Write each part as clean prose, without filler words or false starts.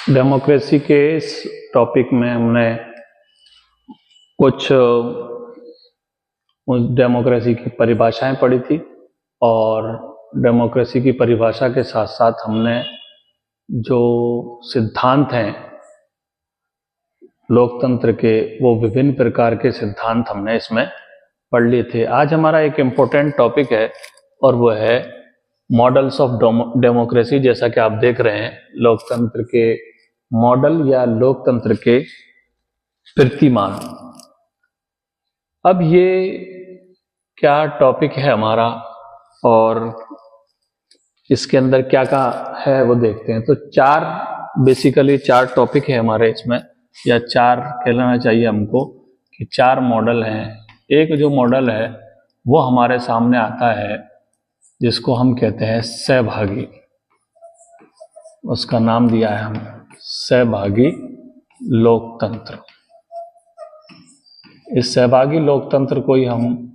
Democracy के इस topic में हमने कुछ उस डेमोक्रेसी की परिभाषाएं पढ़ी थी और डेमोक्रेसी की परिभाषा के साथ साथ हमने जो सिद्धांत हैं लोकतंत्र के, वो विभिन्न प्रकार के सिद्धांत हमने इसमें पढ़ लिए थे। आज हमारा एक इम्पोर्टेंट टॉपिक है और वो है मॉडल्स ऑफ डेमोक्रेसी। जैसा कि आप देख रहे हैं, लोकतंत्र के मॉडल या लोकतंत्र के प्रतिमान। अब ये क्या टॉपिक है हमारा और इसके अंदर क्या क्या है वो देखते हैं। तो बेसिकली चार टॉपिक है हमारे इसमें, या चार कहना चाहिए हमको कि चार मॉडल हैं। एक जो मॉडल है वो हमारे सामने आता है जिसको हम कहते हैं सहभागी। उसका नाम दिया है हम सहभागी लोकतंत्र। इस सहभागी लोकतंत्र को ही हम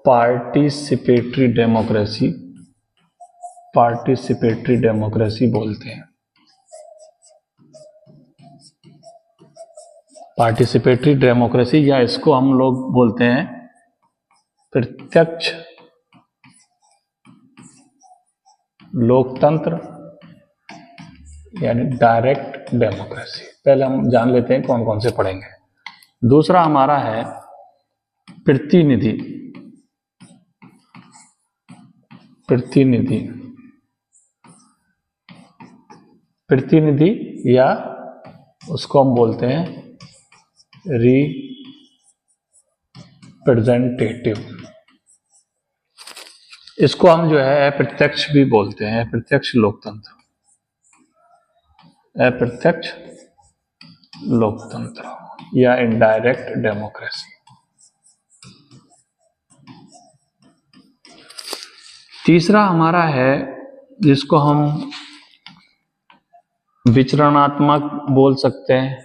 पार्टिसिपेटरी डेमोक्रेसी बोलते हैं। पार्टिसिपेटरी डेमोक्रेसी, या इसको हम लोग बोलते हैं प्रत्यक्ष लोकतंत्र यानी डायरेक्ट डेमोक्रेसी। पहले हम जान लेते हैं कौन कौन से पढ़ेंगे। दूसरा हमारा है प्रतिनिधि या उसको हम बोलते हैं रिप्रेजेंटेटिव। इसको हम जो है अप्रत्यक्ष भी बोलते हैं, अप्रत्यक्ष लोकतंत्र या इनडायरेक्ट डेमोक्रेसी। तीसरा हमारा है जिसको हम विचरणात्मक बोल सकते हैं,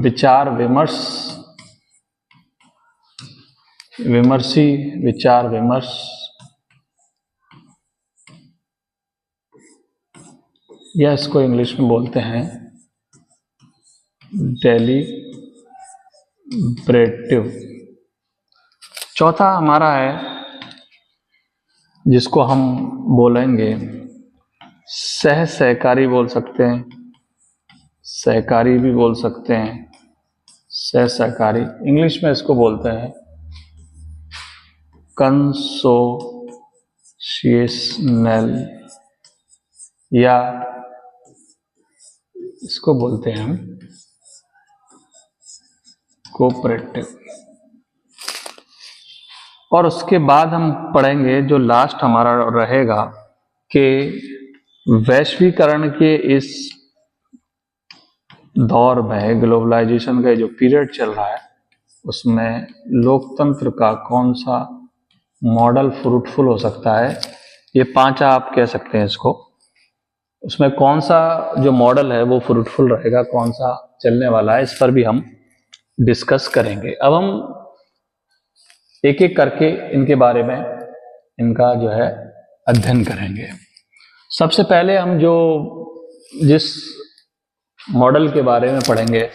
विचार विमर्श, या इसको इंग्लिश में बोलते हैं डेलिब्रेटिव। चौथा हमारा है जिसको हम बोलेंगे सहकारी बोल सकते हैं, सहकारी भी बोल सकते हैं, सहकारी। इंग्लिश में इसको बोलते हैं कंसोशिएशनल, या इसको बोलते हैं हम कोऑपरेटिव। और उसके बाद हम पढ़ेंगे जो लास्ट हमारा रहेगा कि वैश्वीकरण के इस दौर में, ग्लोबलाइजेशन का जो पीरियड चल रहा है, उसमें लोकतंत्र का कौन सा मॉडल फ्रूटफुल हो सकता है। ये 5 आप कह सकते हैं इसको। उसमें कौन सा जो मॉडल है वो फ्रूटफुल रहेगा, कौन सा चलने वाला है, इस पर भी हम डिस्कस करेंगे। अब हम एक एक करके इनके बारे में इनका जो है अध्ययन करेंगे। सबसे पहले हम जिस मॉडल के बारे में पढ़ेंगे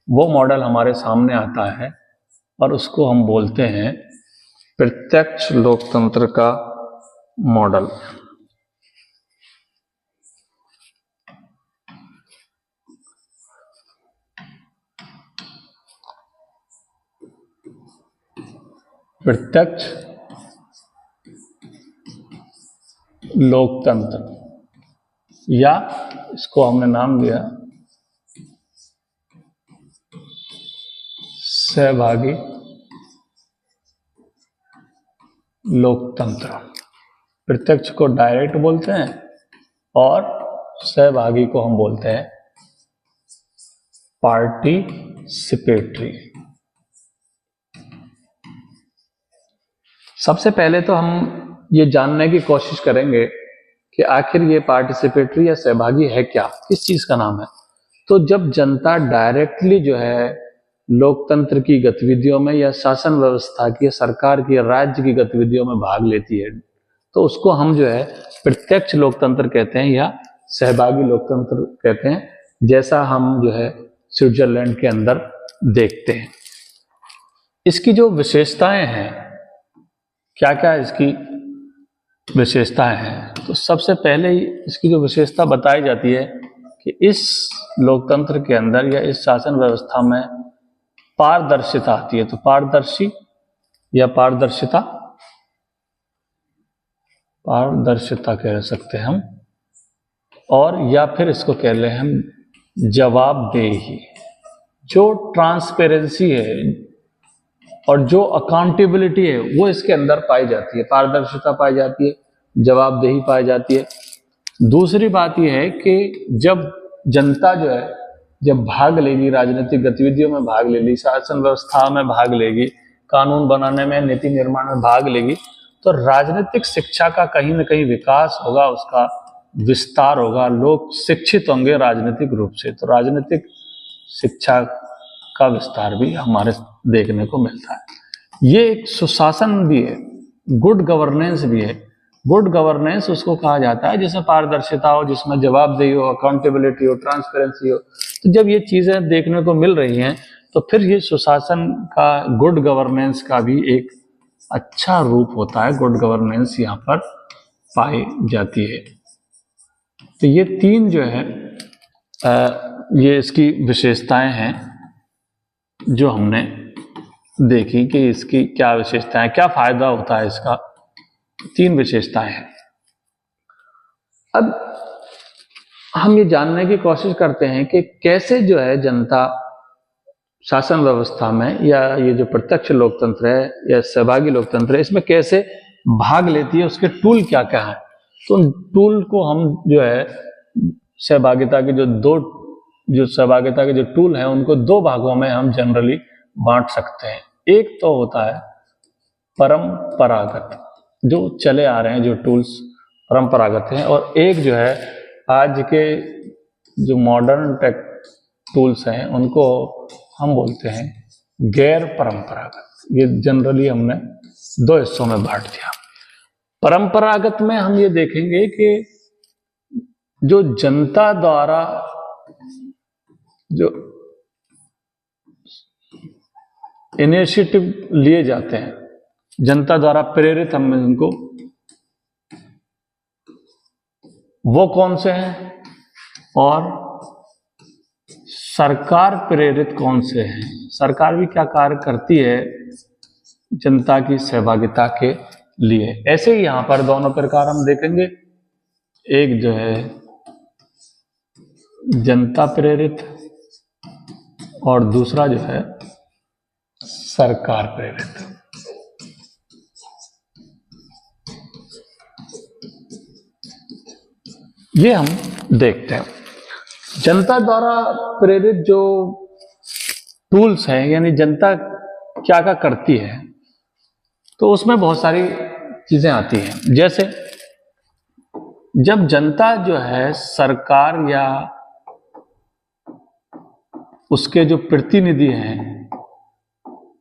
वो मॉडल हमारे सामने आता है और उसको हम बोलते हैं प्रत्यक्ष लोकतंत्र का मॉडल। प्रत्यक्ष लोकतंत्र, या इसको हमने नाम दिया सहभागी लोकतंत्र। प्रत्यक्ष को डायरेक्ट बोलते हैं और सहभागी को हम बोलते हैं पार्टिसिपेटरी। सबसे पहले तो हम ये जानने की कोशिश करेंगे कि आखिर ये पार्टिसिपेटरी या सहभागी है क्या, किस चीज का नाम है। तो जब जनता डायरेक्टली जो है लोकतंत्र की गतिविधियों में या शासन व्यवस्था की, सरकार की, राज्य की गतिविधियों में भाग लेती है, तो उसको हम जो है प्रत्यक्ष लोकतंत्र कहते हैं या सहभागी लोकतंत्र कहते हैं, जैसा हम जो है स्विट्जरलैंड के अंदर देखते हैं। इसकी जो विशेषताएं हैं, क्या क्या इसकी विशेषताएं हैं, तो सबसे पहले ही इसकी जो विशेषता बताई जाती है कि इस लोकतंत्र के अंदर या इस शासन व्यवस्था में पारदर्शिता आती है। तो पारदर्शी या पारदर्शिता कह सकते हैं हम, और या फिर इसको कह ले हम जवाबदेही। जो ट्रांसपेरेंसी है और जो अकाउंटेबिलिटी है वो इसके अंदर पाई जाती है। पारदर्शिता पाई जाती है, जवाबदेही पाई जाती है। दूसरी बात यह है कि जब जनता जो है जब भाग लेगी, राजनीतिक गतिविधियों में भाग लेगी, शासन व्यवस्था में भाग लेगी, कानून बनाने में, नीति निर्माण में भाग लेगी, तो राजनीतिक शिक्षा का कहीं ना कहीं विकास होगा, उसका विस्तार होगा, लोग शिक्षित होंगे राजनीतिक रूप से। तो राजनीतिक शिक्षा का विस्तार भी हमारे देखने को मिलता है। ये एक सुशासन भी है, गुड गवर्नेंस भी है। गुड गवर्नेंस उसको कहा जाता है जिसमें पारदर्शिता हो, जिसमें जवाबदेही हो, अकाउंटेबिलिटी हो, ट्रांसपेरेंसी हो। तो जब ये चीजें देखने को मिल रही हैं तो फिर ये सुशासन का, गुड गवर्नेंस का भी एक अच्छा रूप होता है। गुड गवर्नेंस यहाँ पर पाई जाती है। तो ये तीन जो है ये इसकी विशेषताएं हैं जो हमने देखी कि इसकी क्या विशेषताएं, क्या फायदा होता है इसका। तीन विशेषताएं हैं। अब हम ये जानने की कोशिश करते हैं कि कैसे जो है जनता शासन व्यवस्था में, या ये जो प्रत्यक्ष लोकतंत्र है या सहभागी लोकतंत्र है, इसमें कैसे भाग लेती है, उसके टूल क्या क्या है। तो उन टूल को हम जो है सहभागिता के सहभागिता के जो टूल हैं उनको दो भागों में हम जनरली बांट सकते हैं। एक तो होता है परंपरागत, जो चले आ रहे हैं, जो टूल्स परंपरागत हैं, और एक जो है आज के जो मॉडर्न टेक टूल्स हैं उनको हम बोलते हैं गैर परंपरागत। ये जनरली हमने दो हिस्सों में बांट दिया। परंपरागत में हम ये देखेंगे कि जो जनता द्वारा जो इनिशिएटिव लिए जाते हैं, जनता द्वारा प्रेरित हम इनको, वो कौन से हैं, और सरकार प्रेरित कौन से हैं। सरकार भी क्या कार्य करती है जनता की सहभागिता के लिए। ऐसे ही यहां पर दोनों प्रकार हम देखेंगे। एक जो है जनता प्रेरित और दूसरा जो है सरकार प्रेरित। ये हम देखते हैं। जनता द्वारा प्रेरित जो टूल्स हैं, यानी जनता क्या क्या करती है, तो उसमें बहुत सारी चीजें आती हैं। जैसे जब जनता जो है सरकार या उसके जो प्रतिनिधि हैं,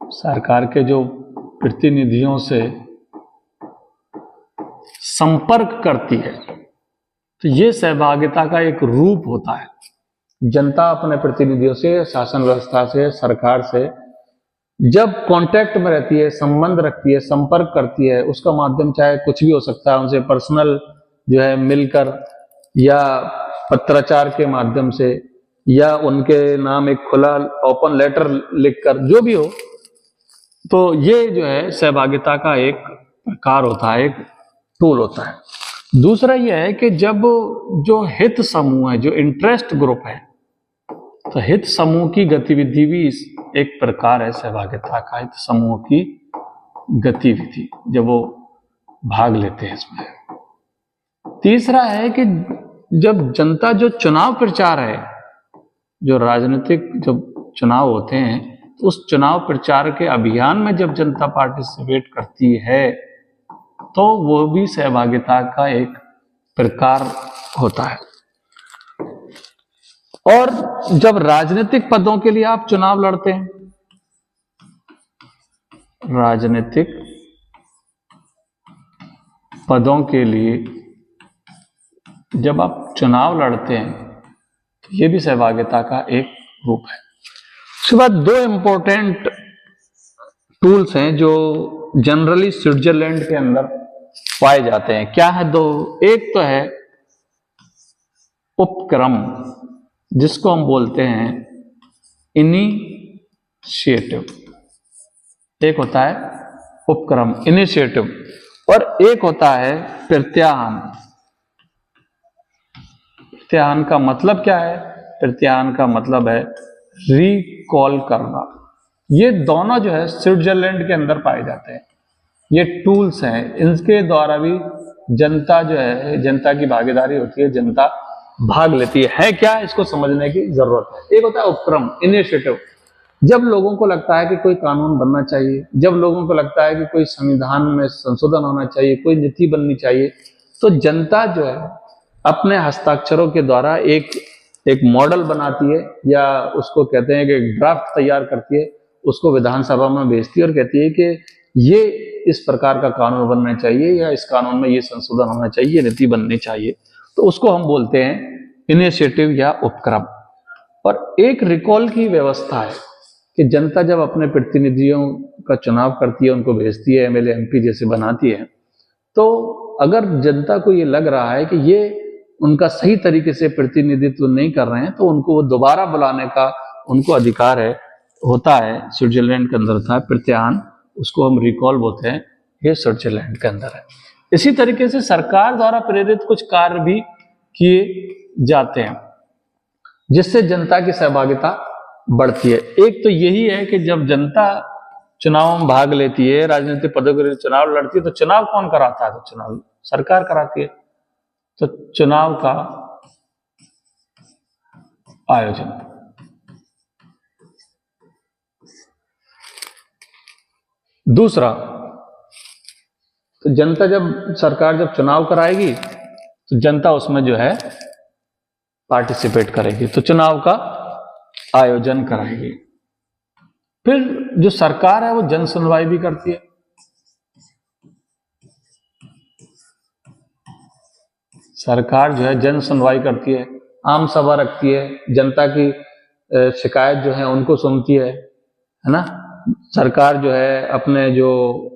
सरकार के जो प्रतिनिधियों से संपर्क करती है, तो ये सहभागिता का एक रूप होता है। जनता अपने प्रतिनिधियों से, शासन व्यवस्था से, सरकार से जब कांटेक्ट में रहती है, संबंध रखती है, संपर्क करती है, उसका माध्यम चाहे कुछ भी हो सकता है, उनसे पर्सनल जो है मिलकर, या पत्राचार के माध्यम से, या उनके नाम एक खुला ओपन लेटर लिखकर, जो भी हो। तो ये जो है सहभागिता का एक प्रकार होता है, एक टूल होता है। दूसरा यह है कि जब जो हित समूह है, जो इंटरेस्ट ग्रुप है, तो हित समूह की गतिविधि भी एक प्रकार है सहभागिता का। हित समूह की गतिविधि जब वो भाग लेते हैं इसमें। तीसरा है कि जब जनता जो चुनाव प्रचार है, जो राजनीतिक जब चुनाव होते हैं, तो उस चुनाव प्रचार के अभियान में जब जनता पार्टिसिपेट करती है, तो वो भी सहभागिता का एक प्रकार होता है। और जब राजनीतिक पदों के लिए आप चुनाव लड़ते हैं, राजनीतिक पदों के लिए जब आप चुनाव लड़ते हैं तो ये भी सहभागिता का एक रूप है। उसके बाद दो इंपॉर्टेंट टूल्स हैं जो जनरली स्विट्जरलैंड के अंदर पाए जाते हैं। क्या है दो? एक तो है उपक्रम, जिसको हम बोलते हैं इनिशिएटिव। एक होता है उपक्रम इनिशिएटिव और एक होता है प्रत्याहन। प्रत्याहन का मतलब क्या है? प्रत्याहन का मतलब है रिकॉल करना। ये दोनों जो है स्विट्जरलैंड के अंदर पाए जाते हैं। ये टूल्स हैं, इनके द्वारा भी जनता जो है, जनता की भागीदारी होती है, जनता भाग लेती है क्या? इसको समझने की जरूरत है। एक होता है उपक्रम इनिशिएटिव, जब लोगों को लगता है कि कोई कानून बनना चाहिए, जब लोगों को लगता है कि कोई संविधान में संशोधन होना चाहिए, कोई नीति बननी चाहिए, तो जनता जो है अपने हस्ताक्षरों के द्वारा एक मॉडल बनाती है, या उसको कहते हैं कि एक ड्राफ्ट तैयार करती है, उसको विधानसभा में भेजती है और कहती है कि ये इस प्रकार का कानून बनना चाहिए, या इस कानून में ये संशोधन होना चाहिए, नीति बननी चाहिए। तो उसको हम बोलते हैं इनिशिएटिव या उपक्रम। और एक रिकॉल की व्यवस्था है कि जनता जब अपने प्रतिनिधियों का चुनाव करती है, उनको भेजती है, एमएलए एमपी जैसे बनाती है, तो अगर जनता को ये लग रहा है कि ये उनका सही तरीके से प्रतिनिधित्व नहीं कर रहे हैं, तो उनको वो दोबारा बुलाने का उनको अधिकार है, होता है। स्विट्जरलैंड के अंदर था प्रत्याहन, उसको हम रिकॉल बोलते हैं, ये स्विट्जरलैंड के अंदर है। इसी तरीके से सरकार द्वारा प्रेरित कुछ कार्य भी किए जाते हैं जिससे जनता की सहभागिता बढ़ती है। एक तो यही है कि जब जनता चुनाव में भाग लेती है, राजनीतिक पदों के लिए चुनाव लड़ती है, तो चुनाव कौन कराता है? तो चुनाव सरकार कराती है। तो चुनाव का आयोजन, दूसरा, तो जनता जब सरकार जब चुनाव कराएगी तो जनता उसमें जो है पार्टिसिपेट करेगी, तो चुनाव का आयोजन कराएगी। फिर जो सरकार है वो जन सुनवाई भी करती है। सरकार जो है जन सुनवाई करती है, आम सभा रखती है, जनता की शिकायत जो है उनको सुनती है ना। सरकार जो है अपने जो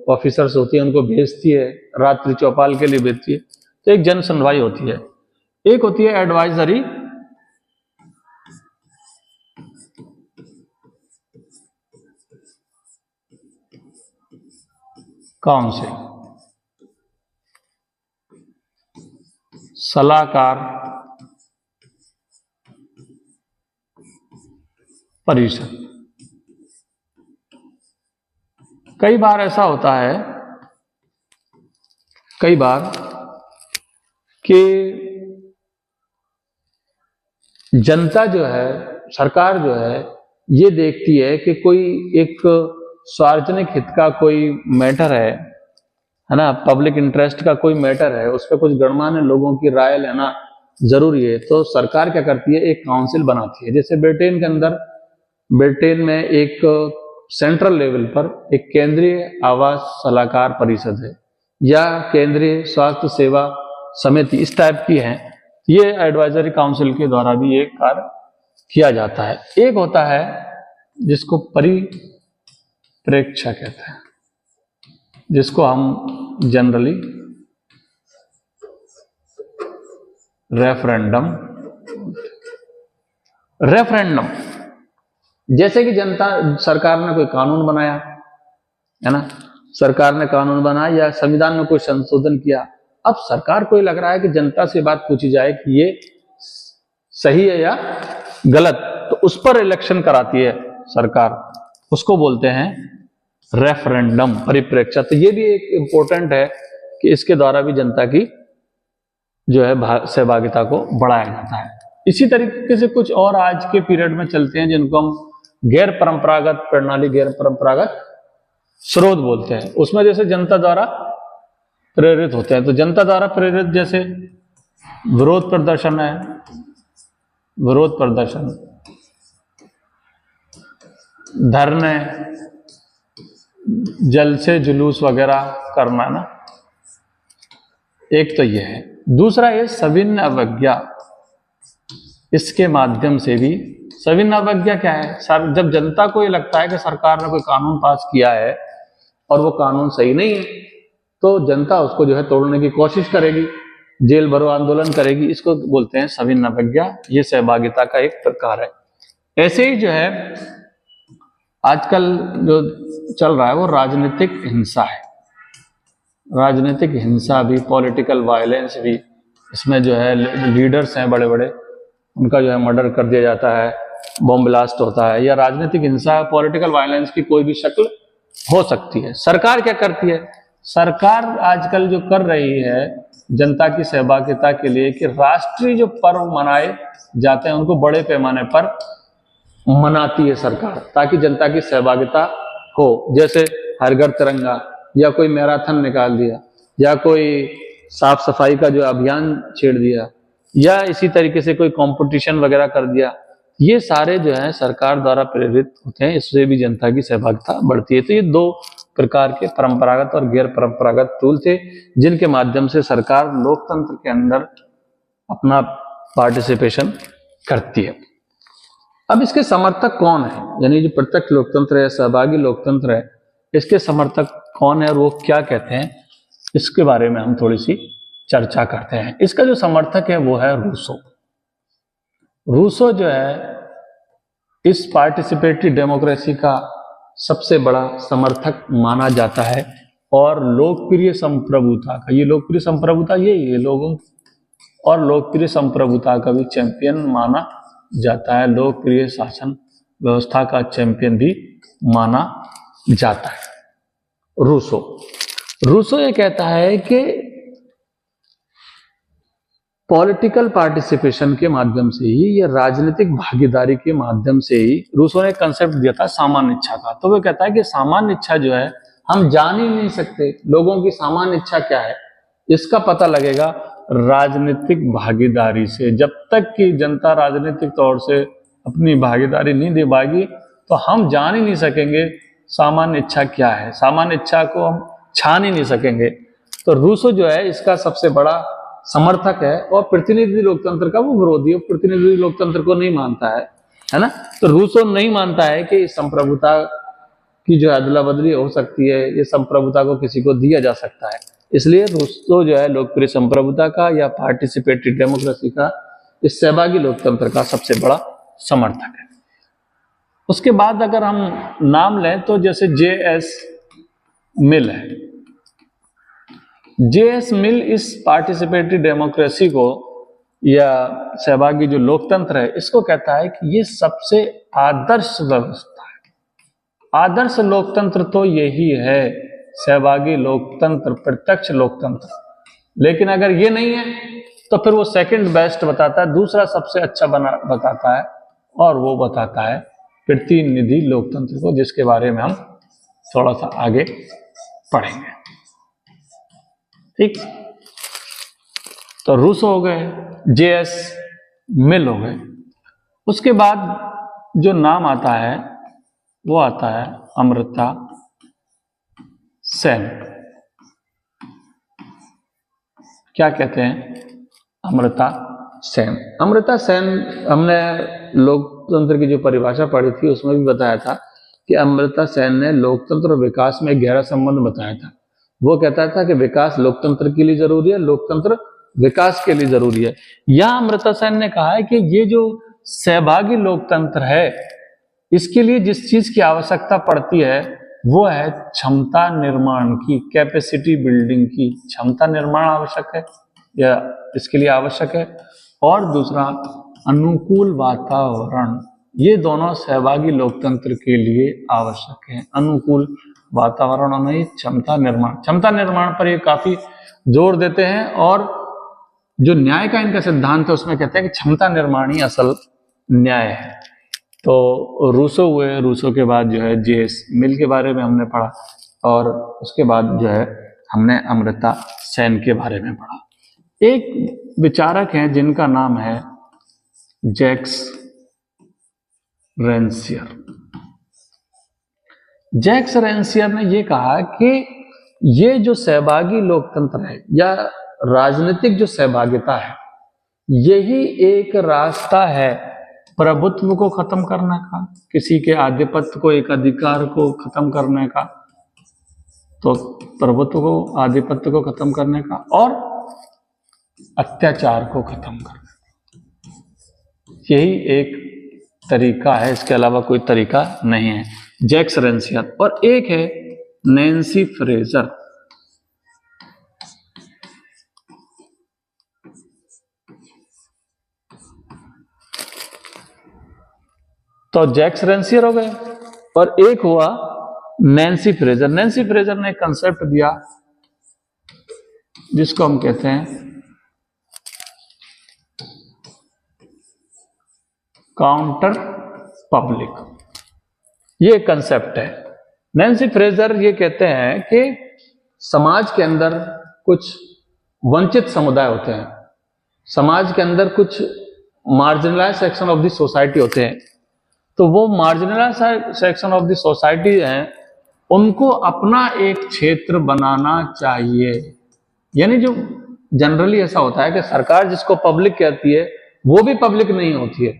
ऑफिसर्स होती है उनको भेजती है, रात्रि चौपाल के लिए भेजती है। तो एक जन सुनवाई होती है। एक होती है एडवाइजरी काउंसिल, सलाहकार परिषद। कई बार ऐसा होता है, कई बार कि जनता जो है, सरकार जो है, ये देखती है कि कोई एक सार्वजनिक हित का कोई मैटर है ना, पब्लिक इंटरेस्ट का कोई मैटर है, उस पर कुछ गणमान्य लोगों की राय लेना जरूरी है। तो सरकार क्या करती है? एक काउंसिल बनाती है। जैसे ब्रिटेन के अंदर, ब्रिटेन में एक सेंट्रल लेवल पर एक केंद्रीय आवास सलाहकार परिषद है, या केंद्रीय स्वास्थ्य सेवा समिति, इस टाइप की है। ये एडवाइजरी काउंसिल के द्वारा भी ये कार्य किया जाता है। एक होता है जिसको परिप्रेक्ष्य कहते हैं, जिसको हम जनरली रेफरेंडम, जैसे कि जनता, सरकार ने कोई कानून बनाया है ना, सरकार ने कानून बनाया या संविधान में कोई संशोधन किया। अब सरकार को लग रहा है कि जनता से बात पूछी जाए कि ये सही है या गलत, तो उस पर इलेक्शन कराती है सरकार, उसको बोलते हैं रेफरेंडम, परिप्रेक्ष्य। तो ये भी एक इंपॉर्टेंट है कि इसके द्वारा भी जनता की जो है सहभागिता को बढ़ाया जाता है। इसी तरीके से कुछ और आज के पीरियड में चलते हैं जिनको हम गैर परंपरागत प्रणाली, गैर परंपरागत स्रोत बोलते हैं। उसमें जैसे जनता द्वारा प्रेरित होते हैं, तो जनता द्वारा प्रेरित जैसे विरोध प्रदर्शन है, विरोध प्रदर्शन, धरने, जलसे जुलूस वगैरह करना ना, एक तो यह है। दूसरा ये सविनय अवज्ञा, इसके माध्यम से भी, सविनय अवज्ञा क्या है? जब जनता को ये लगता है कि सरकार ने कोई कानून पास किया है और वो कानून सही नहीं है, तो जनता उसको जो है तोड़ने की कोशिश करेगी, जेल भरो आंदोलन करेगी। इसको बोलते हैं सविनय अवज्ञा। ये सहभागिता का एक प्रकार है। ऐसे ही जो है आजकल जो चल रहा है वो राजनीतिक हिंसा है। राजनीतिक हिंसा भी, पॉलिटिकल वायलेंस भी, इसमें जो है लीडर्स हैं बड़े बड़े, उनका जो है मर्डर कर दिया जाता है, बॉम्ब ब्लास्ट होता है, या राजनीतिक हिंसा, पॉलिटिकल वायलेंस की कोई भी शक्ल हो सकती है। सरकार क्या करती है? सरकार आजकल जो कर रही है जनता की सहभागिता के लिए कि राष्ट्रीय जो पर्व मनाए जाते हैं उनको बड़े पैमाने पर मनाती है सरकार, ताकि जनता की सहभागिता हो। जैसे हर घर तिरंगा, या कोई मैराथन निकाल दिया, या कोई साफ सफाई का जो अभियान छेड़ दिया, या इसी तरीके से कोई कंपटीशन वगैरह कर दिया। ये सारे जो है सरकार द्वारा प्रेरित होते हैं, इससे भी जनता की सहभागिता बढ़ती है। तो ये दो प्रकार के परंपरागत और गैर परंपरागत टूल थे जिनके माध्यम से सरकार लोकतंत्र के अंदर अपना पार्टिसिपेशन करती है। अब इसके समर्थक कौन है? यानी जो प्रत्यक्ष लोकतंत्र है, सहभागी लोकतंत्र है, इसके समर्थक कौन है और वो क्या कहते हैं, इसके बारे में हम थोड़ी सी चर्चा करते हैं। इसका जो समर्थक है वो है रूसो। रूसो जो है इस पार्टिसिपेटरी डेमोक्रेसी का सबसे बड़ा समर्थक माना जाता है, और लोकप्रिय संप्रभुता का, ये लोकप्रिय संप्रभुता ये लोगों और लोकप्रिय संप्रभुता का भी चैंपियन माना जाता है। लोकप्रिय शासन व्यवस्था का चैंपियन भी माना जाता है रूसो ये कहता है कि पॉलिटिकल पार्टिसिपेशन के माध्यम से ही, या राजनीतिक भागीदारी के माध्यम से ही, रूसो ने कंसेप्ट दिया था सामान्य इच्छा का। तो वो कहता है कि सामान्य इच्छा जो है हम जान ही नहीं सकते, लोगों की सामान्य इच्छा क्या है, इसका पता लगेगा राजनीतिक भागीदारी से। जब तक कि जनता राजनीतिक तौर से अपनी भागीदारी नहीं दे पाएगी तो हम जान ही नहीं सकेंगे सामान्य इच्छा क्या है, सामान्य इच्छा को हम छान ही नहीं सकेंगे। तो रूसो जो है इसका सबसे बड़ा समर्थक है, और प्रतिनिधि लोकतंत्र का वो विरोधी है, प्रतिनिधि लोकतंत्र को नहीं मानता है ना। तो रूसो नहीं मानता है कि संप्रभुता की जो अदला बदली हो सकती है, ये संप्रभुता को किसी को दिया जा सकता है। इसलिए रूसो जो है लोकप्रिय संप्रभुता का या पार्टिसिपेटरी डेमोक्रेसी का, इस सहभागी लोकतंत्र का सबसे बड़ा समर्थक है। उसके बाद अगर हम नाम लें तो जैसे जे.एस. मिल है। जे.एस. मिल इस पार्टिसिपेटरी डेमोक्रेसी को या सहभागी जो लोकतंत्र है इसको कहता है कि ये सबसे आदर्श व्यवस्था है। आदर्श लोकतंत्र तो यही है, सहभागी लोकतंत्र, प्रत्यक्ष लोकतंत्र। लेकिन अगर ये नहीं है तो फिर वो सेकंड बेस्ट बताता है, दूसरा सबसे अच्छा बताता है, और वो बताता है प्रतिनिधि लोकतंत्र को, जिसके बारे में हम थोड़ा सा आगे पढ़ेंगे। ठीक, तो रूसो हो गए, जे.एस. मिल हो गए। उसके बाद जो नाम आता है वो आता है अमर्त्य सेन। क्या कहते हैं? अमर्त्य सेन। अमर्त्य सेन, हमने लोकतंत्र की जो परिभाषा पढ़ी थी उसमें भी बताया था कि अमर्त्य सेन ने लोकतंत्र और विकास में गहरा संबंध बताया था। वो कहता था कि विकास लोकतंत्र के लिए जरूरी है, लोकतंत्र विकास के लिए जरूरी है। यहां अमर्त्य सेन ने कहा है कि ये जो सहभागी लोकतंत्र है इसके लिए जिस चीज की आवश्यकता पड़ती है वो है क्षमता निर्माण की, कैपेसिटी बिल्डिंग की। क्षमता निर्माण आवश्यक है या इसके लिए आवश्यक है, और दूसरा अनुकूल वातावरण। ये दोनों सहभागी लोकतंत्र के लिए आवश्यक है, अनुकूल वातावरण और नहीं क्षमता निर्माण। क्षमता निर्माण पर ये काफी जोर देते हैं, और जो न्याय का इनका सिद्धांत है उसमें कहते हैं कि क्षमता निर्माण ही असल न्याय है। तो रूसो हुए, रूसो के बाद जो है जे.एस. मिल के बारे में हमने पढ़ा, और उसके बाद जो है हमने अमर्त्य सेन के बारे में पढ़ा। एक विचारक हैं जिनका नाम है जैक्स रेंसियर। जैक्स रेंसियर ने ये कहा कि ये जो सहभागी लोकतंत्र है, या राजनीतिक जो सहभागिता है यही एक रास्ता है प्रभुत्व को खत्म करने का, किसी के आधिपत्य को, एक अधिकार को खत्म करने का, तो प्रभुत्व को, आधिपत्य को खत्म करने का, और अत्याचार को खत्म करने का। यही एक तरीका है, इसके अलावा कोई तरीका नहीं है। जैक्स रेंसियर। और एक है नैन्सी फ्रेजर। तो जैक्स रेंसियर हो गए और एक हुआ नैन्सी फ्रेजर। नैन्सी फ्रेजर ने एक कंसेप्ट दिया जिसको हम कहते हैं काउंटर पब्लिक। ये कंसेप्ट है। नैन्सी फ्रेजर ये कहते हैं कि समाज के अंदर कुछ वंचित समुदाय होते हैं, समाज के अंदर कुछ marginalise section of the society होते हैं, तो वो marginalise section of the society हैं, उनको अपना एक क्षेत्र बनाना चाहिए। यानी जो जनरली ऐसा होता है कि सरकार जिसको पब्लिक कहती है वो भी पब्लिक नहीं होती है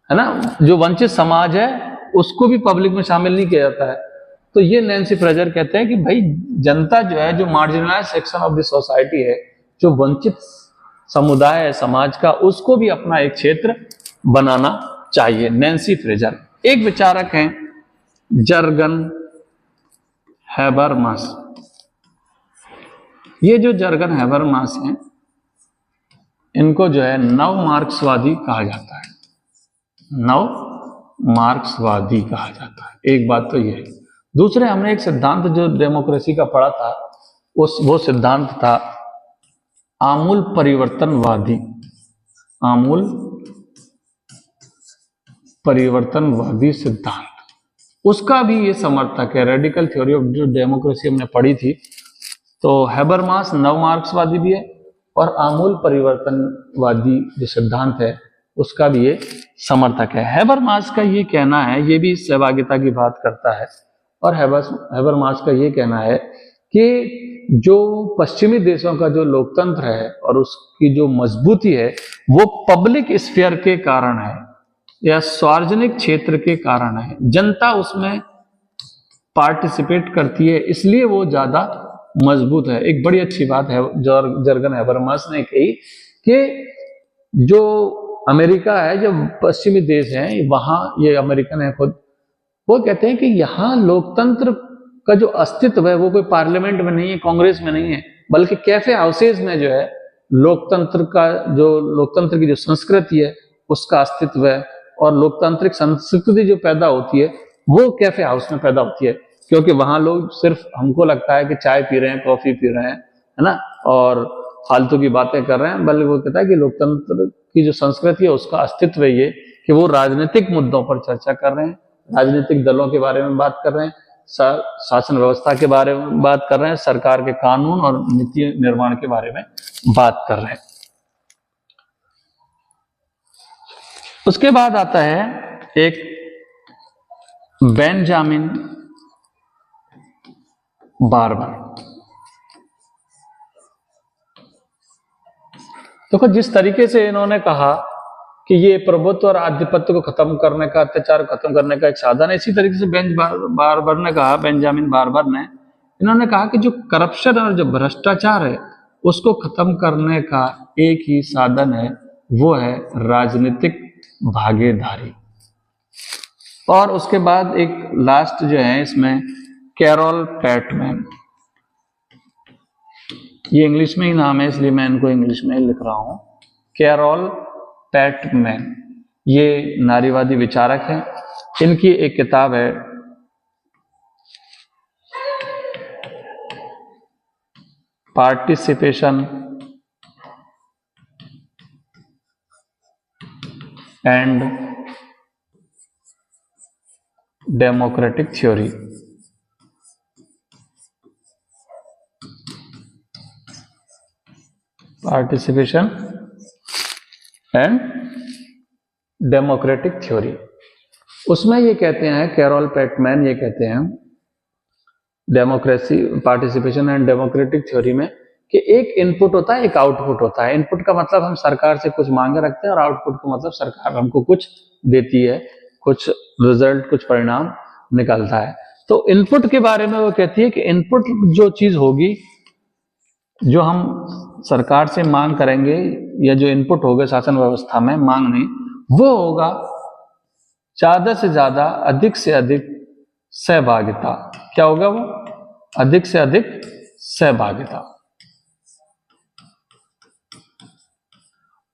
ना, जो वंचित समाज है उसको भी पब्लिक में शामिल नहीं किया जाता है। तो ये नैन्सी फ्रेजर कहते हैं कि भाई जनता जो है, जो marginalise section of the society है, जो वंचित समुदाय है समाज का, उसको भी अपना एक क्षेत्र बनाना चाहिए। Nancy Fraser. एक विचारक हैं जर्गन हैबरमास। ये जो जर्गन हैबरमास हैं, इनको जो है नव मार्क्सवादी कहा जाता है। नव मार्क्सवादी कहा जाता है। एक बात तो ये है। दूसरे, हमने एक सिद्धांत जो डेमोक्रेसी का पढ़ा था, वो सिद्धांत था आमूल परिवर्तनवादी। आमूल परिवर्तनवादी सिद्धांत, उसका भी ये समर्थक है। रेडिकल थ्योरी ऑफ जो डेमोक्रेसी हमने पढ़ी थी, तो हैबरमास नव मार्क्सवादी भी है और आमूल परिवर्तनवादी जो सिद्धांत है उसका भी ये समर्थक है। हैबरमास का ये कहना है, ये भी सहभागिता की बात करता है, और हैबरमास का ये कहना है कि जो पश्चिमी देशों का जो लोकतंत्र है और उसकी जो मजबूती है वो पब्लिक स्फीयर के कारण है या सार्वजनिक क्षेत्र के कारण है। जनता उसमें पार्टिसिपेट करती है, इसलिए वो ज्यादा मजबूत है। एक बड़ी अच्छी बात है जर्गन हैबरमास ने कही कि जो अमेरिका है, जो पश्चिमी देश है, वहां, ये अमेरिकन है खुद, वो कहते हैं कि यहाँ लोकतंत्र का जो अस्तित्व है वो कोई पार्लियामेंट में नहीं है, कांग्रेस में नहीं है, बल्कि कैफे हाउसेज में जो है लोकतंत्र की जो संस्कृति है उसका अस्तित्व है। और लोकतांत्रिक संस्कृति जो पैदा होती है वो कैफे हाउस में पैदा होती है, क्योंकि वहां लोग सिर्फ, हमको लगता है कि चाय पी रहे हैं, कॉफी पी रहे हैं, है ना, और फालतू की बातें कर रहे हैं, बल्कि वो कहता है कि लोकतंत्र की जो संस्कृति है उसका अस्तित्व है ये कि वो राजनीतिक मुद्दों पर चर्चा कर रहे हैं, राजनीतिक दलों के बारे में बात कर रहे हैं, शासन व्यवस्था के बारे में बात कर रहे हैं, सरकार के कानून और नीति निर्माण के बारे में बात कर रहे हैं। उसके बाद आता है एक बेंजामिन बार्बर। देखो, जिस तरीके से इन्होंने कहा कि ये प्रभुत्व और आधिपत्य को खत्म करने का, अत्याचार खत्म करने का एक साधन है, इसी तरीके से बार्बर ने कहा, बेंजामिन बार्बर ने, इन्होंने कहा कि जो करप्शन और जो भ्रष्टाचार है उसको खत्म करने का एक ही साधन है, वो है राजनीतिक भागीदारी। और उसके बाद एक लास्ट जो है इसमें कैरोल पैटमैन, ये इंग्लिश में ही नाम है इसलिए मैं इनको इंग्लिश में ही लिख रहा हूं। कैरोल पैटमैन, ये नारीवादी विचारक हैं। इनकी एक किताब है participation and democratic theory. Participation and democratic theory. उसमें ये कहते हैं, कैरोल पैटमैन ये कहते हैं democracy, participation and democratic theory में, कि एक इनपुट होता है, एक आउटपुट होता है। इनपुट का मतलब हम सरकार से कुछ मांगे रखते हैं और आउटपुट का मतलब सरकार हमको कुछ देती है, कुछ रिजल्ट, कुछ परिणाम निकलता है। तो इनपुट के बारे में वो कहती है कि इनपुट जो चीज होगी, जो हम सरकार से मांग करेंगे या जो इनपुट होगा शासन व्यवस्था में मांगने, वो होगा ज्यादा से ज्यादा, अधिक से अधिक सहभागिता। क्या होगा वो? अधिक से अधिक सहभागिता।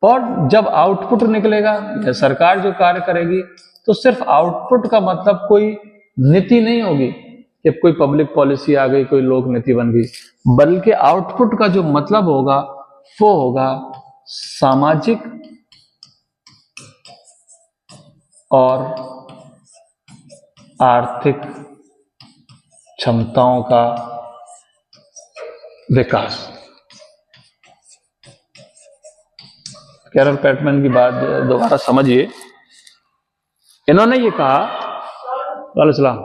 और जब आउटपुट निकलेगा या सरकार जो कार्य करेगी, तो सिर्फ आउटपुट का मतलब कोई नीति नहीं होगी कि कोई पब्लिक पॉलिसी आ गई, कोई लोक नीति बन गई, बल्कि आउटपुट का जो मतलब होगा वो होगा सामाजिक और आर्थिक क्षमताओं का विकास। कैरल पैटमैन की बात दोबारा समझिए। इन्होंने ये कहा, वालेकुम,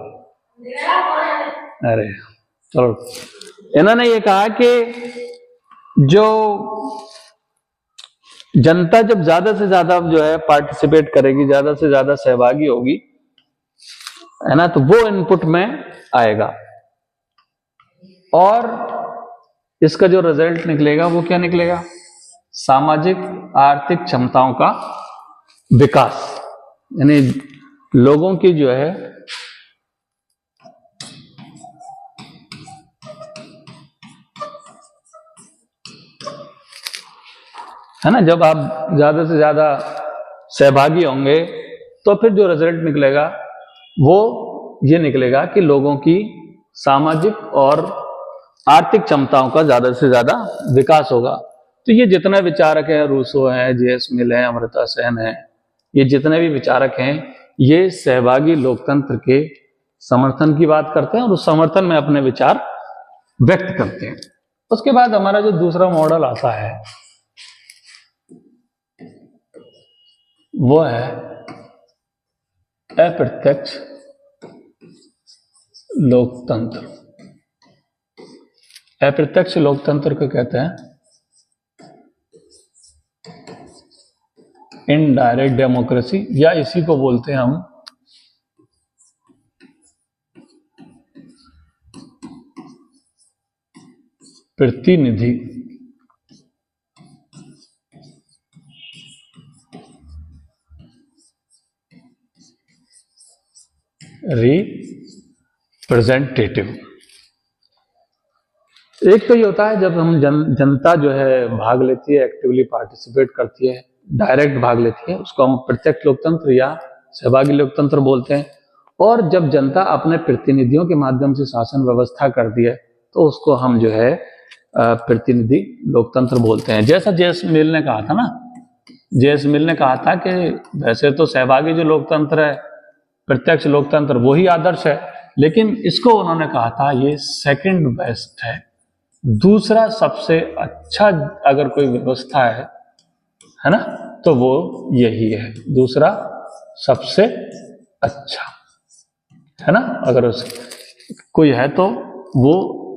अरे चलो, इन्होंने ये कहा कि जो जनता जब ज्यादा से ज्यादा जो है पार्टिसिपेट करेगी, ज्यादा से ज्यादा सहभागी होगी, है ना, तो वो इनपुट में आएगा और इसका जो रिजल्ट निकलेगा वो क्या निकलेगा? सामाजिक आर्थिक क्षमताओं का विकास। यानी लोगों की जो है ना, जब आप ज्यादा से ज्यादा सहभागी होंगे तो फिर जो रिजल्ट निकलेगा वो ये निकलेगा कि लोगों की सामाजिक और आर्थिक क्षमताओं का ज्यादा से ज्यादा विकास होगा। तो ये जितने विचारक हैं, रूसो हैं, जेएस मिल है, अमर्त्य सेन है, ये जितने भी विचारक हैं, ये सहभागी लोकतंत्र के समर्थन की बात करते हैं और उस समर्थन में अपने विचार व्यक्त करते हैं। उसके बाद हमारा जो दूसरा मॉडल आता है वो है अप्रत्यक्ष लोकतंत्र। अप्रत्यक्ष लोकतंत्र को कहते हैं इनडायरेक्ट डेमोक्रेसी, या इसी को बोलते हैं हम प्रतिनिधि रिप्रेजेंटेटिव। एक तो ये होता है जब हम जनता जो है भाग लेती है, एक्टिवली पार्टिसिपेट करती है, डायरेक्ट भाग लेती है, उसको हम प्रत्यक्ष लोकतंत्र या सहभागी लोकतंत्र बोलते हैं। और जब जनता अपने प्रतिनिधियों के माध्यम से शासन व्यवस्था करती है तो उसको हम जो है प्रतिनिधि लोकतंत्र बोलते हैं। जैसा जेएस मिल ने कहा था ना, जेएस मिल ने कहा था कि वैसे तो सहभागी जो लोकतंत्र है, प्रत्यक्ष लोकतंत्र, वही आदर्श है, लेकिन इसको उन्होंने कहा था ये सेकंड बेस्ट है, दूसरा सबसे अच्छा अगर कोई व्यवस्था है ना, तो वो यही है, दूसरा सबसे अच्छा, है ना, अगर कोई है तो वो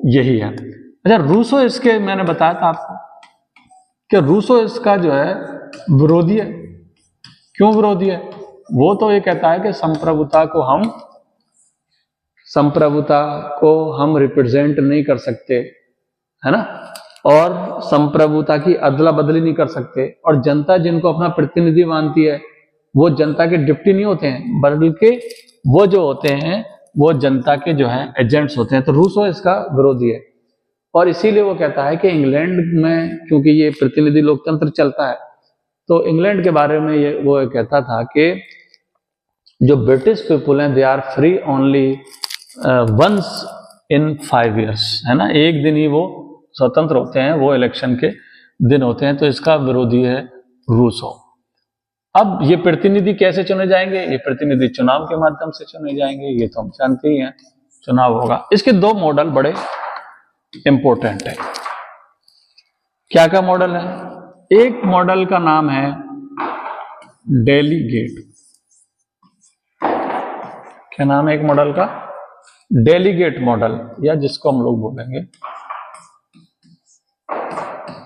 यही है। अच्छा, रूसो इसके मैंने बताया था आपको कि रूसो इसका जो है विरोधी है। क्यों विरोधी है? वो तो ये कहता है कि संप्रभुता को हम रिप्रेजेंट नहीं कर सकते, है ना, और संप्रभुता की अदला बदली नहीं कर सकते, और जनता जिनको अपना प्रतिनिधि मानती है वो जनता के डिप्टी नहीं होते हैं, बल्कि वो जो होते हैं वो जनता के जो है एजेंट्स होते हैं। तो रूसो इसका विरोधी है और इसीलिए वो कहता है कि इंग्लैंड में क्योंकि ये प्रतिनिधि लोकतंत्र चलता है, तो इंग्लैंड के बारे में वो कहता था कि जो ब्रिटिश पीपुल हैं they are free only once in 5 years, है ना, एक दिन ही वो स्वतंत्र होते हैं, वो इलेक्शन के दिन होते हैं। तो इसका विरोधी है रूसो। अब ये प्रतिनिधि कैसे चुने जाएंगे? ये प्रतिनिधि चुनाव के माध्यम से चुने जाएंगे, ये तो हम जानते ही हैं, चुनाव होगा। इसके 2 मॉडल बड़े इंपॉर्टेंट है। क्या क्या मॉडल है? एक मॉडल का नाम है डेलीगेट। क्या नाम है एक मॉडल का? डेलीगेट मॉडल, या जिसको हम लोग बोलेंगे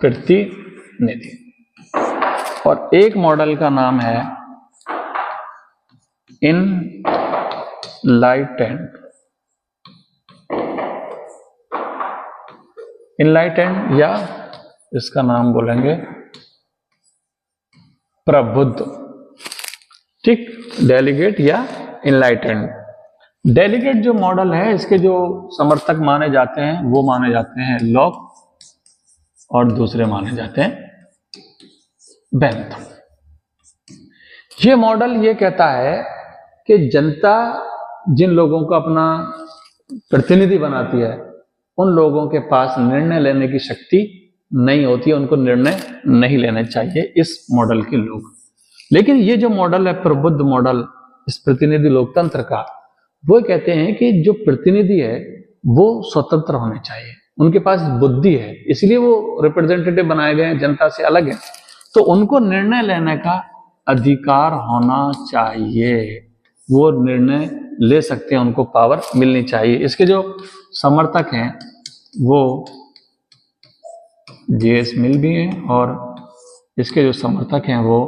प्रतिनिधि। और एक मॉडल का नाम है इनलाइटेंड या इसका नाम बोलेंगे प्रबुद्ध। ठीक, डेलीगेट या इनलाइटेंड। डेलीगेट जो मॉडल है, इसके जो समर्थक माने जाते हैं वो माने जाते हैं लॉक, और दूसरे माने जाते हैं बेंथम। ये मॉडल ये कहता है कि जनता जिन लोगों को अपना प्रतिनिधि बनाती है, उन लोगों के पास निर्णय लेने की शक्ति नहीं होती है, उनको निर्णय नहीं लेने चाहिए इस मॉडल के लोग। लेकिन ये जो मॉडल है प्रबुद्ध मॉडल इस प्रतिनिधि लोकतंत्र का, वो कहते हैं कि जो प्रतिनिधि है वो स्वतंत्र होने चाहिए, उनके पास बुद्धि है, इसलिए वो रिप्रेजेंटेटिव बनाए गए हैं, जनता से अलग है, तो उनको निर्णय लेने का अधिकार होना चाहिए, वो निर्णय ले सकते हैं, उनको पावर मिलनी चाहिए। इसके जो समर्थक हैं वो जेएस मिल भी हैं, और इसके जो समर्थक हैं वो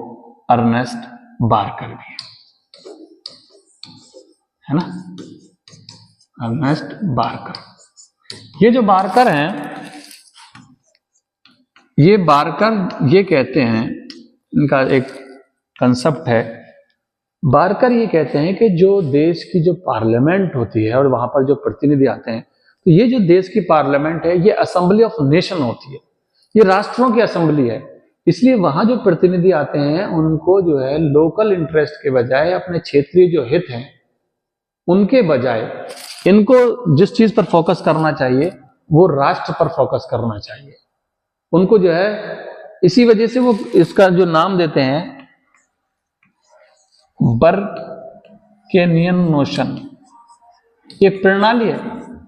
अर्नेस्ट बारकर भी है ना, अर्नेस्ट बारकर। ये जो बारकर हैं, ये बारकर ये कहते हैं, इनका एक कंसेप्ट है, बारकर ये कहते हैं कि जो देश की जो पार्लियामेंट होती है और वहां पर जो प्रतिनिधि आते हैं, तो ये जो देश की पार्लियामेंट है ये असेंबली ऑफ नेशन होती है, ये राष्ट्रों की असेंबली है। इसलिए वहां जो प्रतिनिधि आते हैं उनको जो है लोकल इंटरेस्ट के बजाय अपने क्षेत्रीय जो हित हैं उनके बजाय इनको जिस चीज पर फोकस करना चाहिए वो राष्ट्र पर फोकस करना चाहिए। उनको जो है इसी वजह से वो इसका जो नाम देते हैं बर्केनियन नोशन। ये प्रणाली है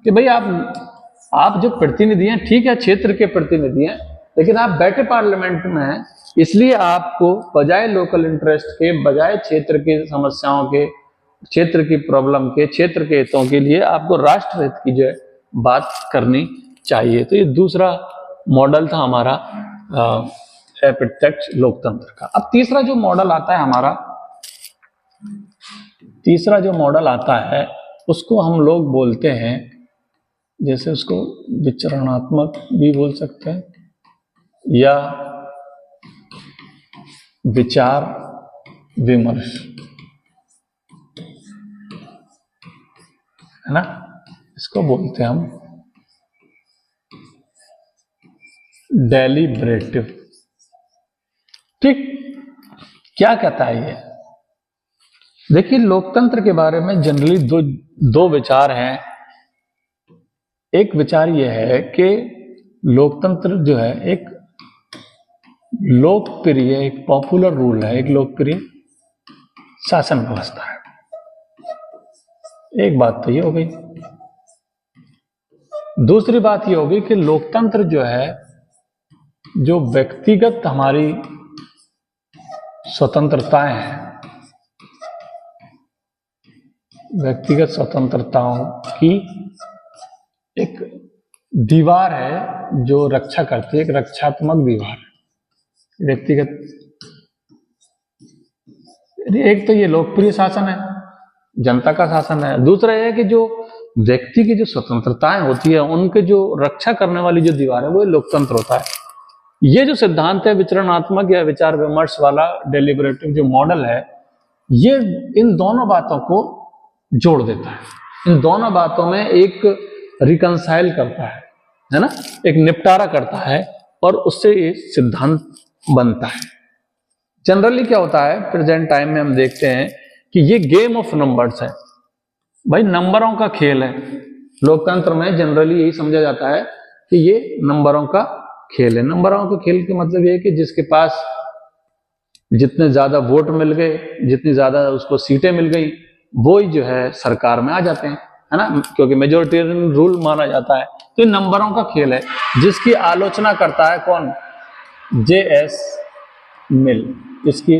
कि भाई आप जो प्रतिनिधि हैं, ठीक है क्षेत्र के प्रतिनिधि हैं, लेकिन आप बैठे पार्लियामेंट में हैं, इसलिए आपको बजाय लोकल इंटरेस्ट के, बजाय क्षेत्र की समस्याओं के, क्षेत्र की प्रॉब्लम के, क्षेत्र के हितों के लिए आपको राष्ट्र हित की जो है बात करनी चाहिए। तो ये दूसरा मॉडल था हमारा प्रत्यक्ष लोकतंत्र का। अब तीसरा जो मॉडल आता है उसको हम लोग बोलते हैं, जैसे उसको विचरणात्मक भी बोल सकते हैं या विचार विमर्श, है ना, इसको बोलते हैं हम डेलिब्रेटिव। ठीक, क्या कहता है ये? देखिए, लोकतंत्र के बारे में जनरली दो विचार हैं। एक विचार यह है कि लोकतंत्र जो है एक लोकप्रिय, एक पॉपुलर रूल है, एक लोकप्रिय शासन व्यवस्था है। एक बात तो ये हो गई। दूसरी बात ये होगी कि लोकतंत्र जो है, जो व्यक्तिगत हमारी स्वतंत्रताएं हैं, व्यक्तिगत स्वतंत्रताओं की एक दीवार है जो रक्षा करती है, एक रक्षात्मक दीवार है व्यक्तिगत। एक तो ये लोकप्रिय शासन है, जनता का शासन है। दूसरा यह है कि जो व्यक्ति की जो स्वतंत्रताएं होती है उनके जो रक्षा करने वाली जो दीवार है वो लोकतंत्र होता है। ये जो सिद्धांत है विचरणात्मक या विचार विमर्श वाला डेलिब्रेटिव जो मॉडल है, ये इन दोनों बातों को जोड़ देता है, इन दोनों बातों में एक रिकंसाइल करता है ना, एक निपटारा करता है, और उससे ये सिद्धांत बनता है। जनरली क्या होता है, प्रेजेंट टाइम में हम देखते हैं कि ये गेम ऑफ नंबर्स है, भाई नंबरों का खेल है। लोकतंत्र में जनरली यही समझा जाता है कि ये नंबरों का खेल है। नंबरों के खेल का मतलब ये है कि जिसके पास जितने ज्यादा वोट मिल गए, जितनी ज्यादा उसको सीटें मिल गई, वो ही जो है सरकार में आ जाते हैं, है ना, क्योंकि मेजोरिटेरियन रूल माना जाता है। तो ये नंबरों का खेल है, जिसकी आलोचना करता है कौन? जेएस मिल इसकी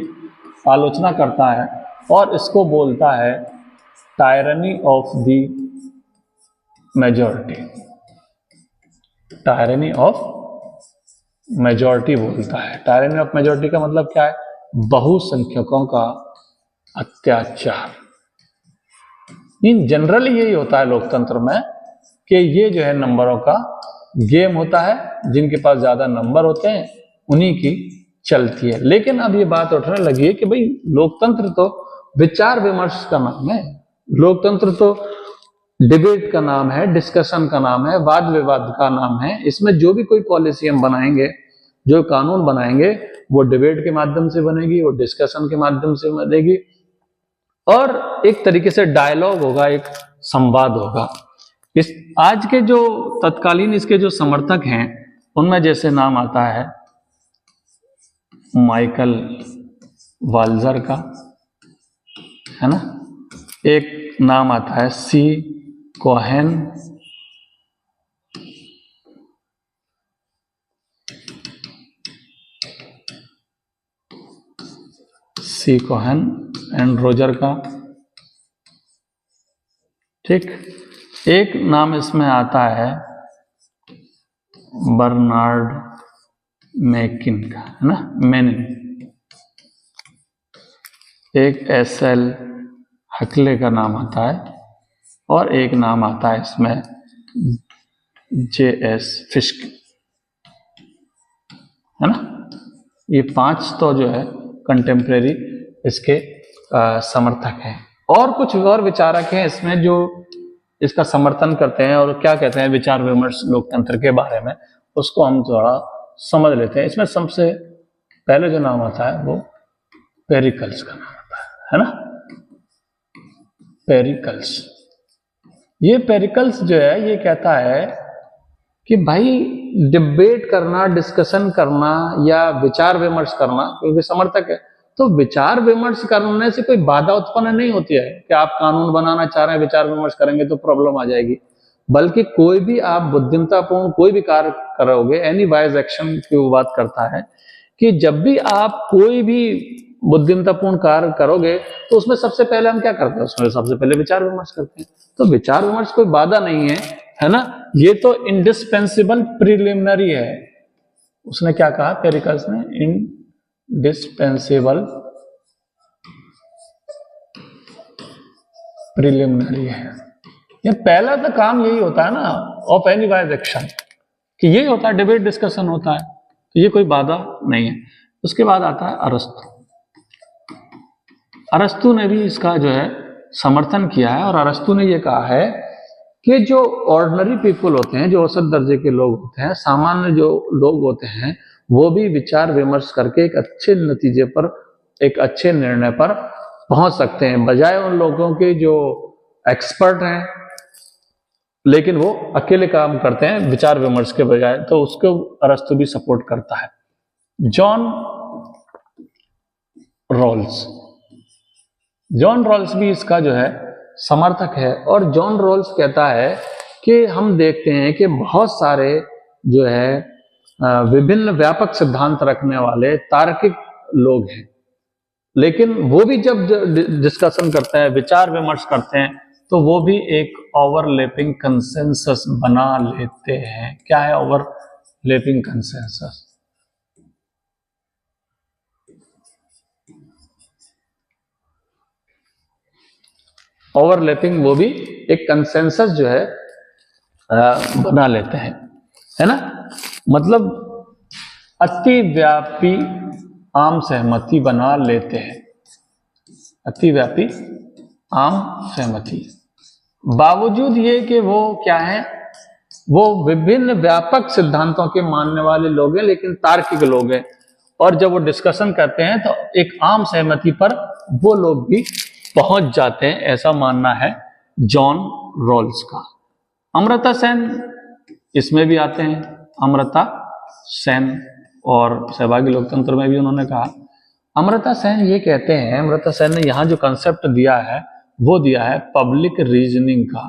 आलोचना करता है और इसको बोलता है tyranny of the majority, tyranny of majority बोलता है। टायरनी ऑफ मेजॉरिटी का मतलब क्या है? बहुसंख्यकों का अत्याचार। इन जनरली यही होता है लोकतंत्र में कि ये जो है नंबरों का गेम होता है, जिनके पास ज्यादा नंबर होते हैं उन्हीं की चलती है। लेकिन अब ये बात उठने लगी है कि भाई लोकतंत्र तो विचार विमर्श का नाम है, लोकतंत्र तो डिबेट का नाम है, डिस्कशन का नाम है, वाद विवाद का नाम है। इसमें जो भी कोई पॉलिसी हम बनाएंगे, जो कानून बनाएंगे, वो डिबेट के माध्यम से बनेगी, वो डिस्कशन के माध्यम से बनेगी, और एक तरीके से डायलॉग होगा, एक संवाद होगा। इस आज के जो तत्कालीन इसके जो समर्थक हैं उनमें जैसे नाम आता है माइकल वाल्जर का, है ना, एक नाम आता है C Cohen, C Cohen and Roger का, ठीक। एक नाम इसमें आता है बर्नार्ड मैकिन का, है ना, मैनिन। एक एस.एल. हकले का नाम आता है, और एक नाम आता है इसमें जे.एस. फिस्क, है ना। ये 5 तो जो है कंटेम्प्रेरी इसके समर्थक हैं, और कुछ और विचारक हैं इसमें जो इसका समर्थन करते हैं और क्या कहते हैं विचार विमर्श लोकतंत्र के बारे में, उसको हम थोड़ा समझ लेते हैं। इसमें सबसे पहले जो नाम आता है वो पेरिकल्स का नाम आता है ना, पेरिकल्स। ये पेरिकल्स जो है ये कहता है कि भाई डिबेट करना, डिस्कशन करना या विचार विमर्श करना, क्योंकि समर्थक है तो विचार विमर्श करने से कोई बाधा उत्पन्न नहीं होती है कि आप कानून बनाना चाह रहे हैं, विचार विमर्श करेंगे तो प्रॉब्लम आ जाएगी। बल्कि कोई भी आप बुद्धिमत्तापूर्ण कोई भी कार्य करोगे, एनी वाइज एक्शन की वो बात करता है कि जब भी आप कोई भी बुद्धिमत्तापूर्ण कार्य करोगे तो उसमें सबसे पहले हम क्या करते हैं, उसमें सबसे पहले विचार विमर्श करते हैं। तो विचार विमर्श कोई बाधा नहीं है ना। ये तो इंडिस्पेंसिबल प्रिलिमिनरी है। उसने क्या कहा पेरिकल्स ने, इंडिस्पेंसिबल प्रिलिमिनरी है। ये पहला तो काम यही होता है ना ऑफ एनी वाइज एक्शन, कि यही होता है, डिबेट डिस्कशन होता है, तो ये कोई बाधा नहीं है। उसके बाद आता है अरस्तु। अरस्तु ने भी इसका जो है समर्थन किया है, और अरस्तु ने ये कहा है कि जो ऑर्डिनरी पीपल होते हैं, जो औसत दर्जे के लोग होते हैं, सामान्य जो लोग होते हैं, वो भी विचार विमर्श करके एक अच्छे नतीजे पर, एक अच्छे निर्णय पर पहुंच सकते हैं, बजाय उन लोगों के जो एक्सपर्ट हैं लेकिन वो अकेले काम करते हैं विचार विमर्श के बजाय। तो उसको अरस्तु भी सपोर्ट करता है। जॉन रॉल्स, जॉन रॉल्स भी इसका जो है समर्थक है, और जॉन रॉल्स कहता है कि हम देखते हैं कि बहुत सारे जो है विभिन्न व्यापक सिद्धांत रखने वाले तार्किक लोग हैं, लेकिन वो भी जब डिस्कशन करते हैं, विचार विमर्श करते हैं, तो वो भी एक ओवरलैपिंग कंसेंसस बना लेते हैं। क्या है ओवरलैपिंग कंसेंसस? ओवरलैपिंग, वो भी एक कंसेंसस जो है बना लेते हैं, है ना। मतलब अतिव्यापी आम सहमति बना लेते हैं, अतिव्यापी आम सहमति। बावजूद ये कि वो क्या है, वो विभिन्न व्यापक सिद्धांतों के मानने वाले लोग हैं, लेकिन तार्किक लोग हैं, और जब वो डिस्कशन करते हैं तो एक आम सहमति पर वो लोग भी पहुंच जाते हैं, ऐसा मानना है जॉन रॉल्स का। अमर्त्य सेन इसमें भी आते हैं, अमर्त्य सेन, और सहभागी लोकतंत्र में भी उन्होंने कहा। अमर्त्य सेन ये कहते हैं, अमर्त्य सेन ने यहाँ जो कंसेप्ट दिया है वो दिया है पब्लिक रीजनिंग का,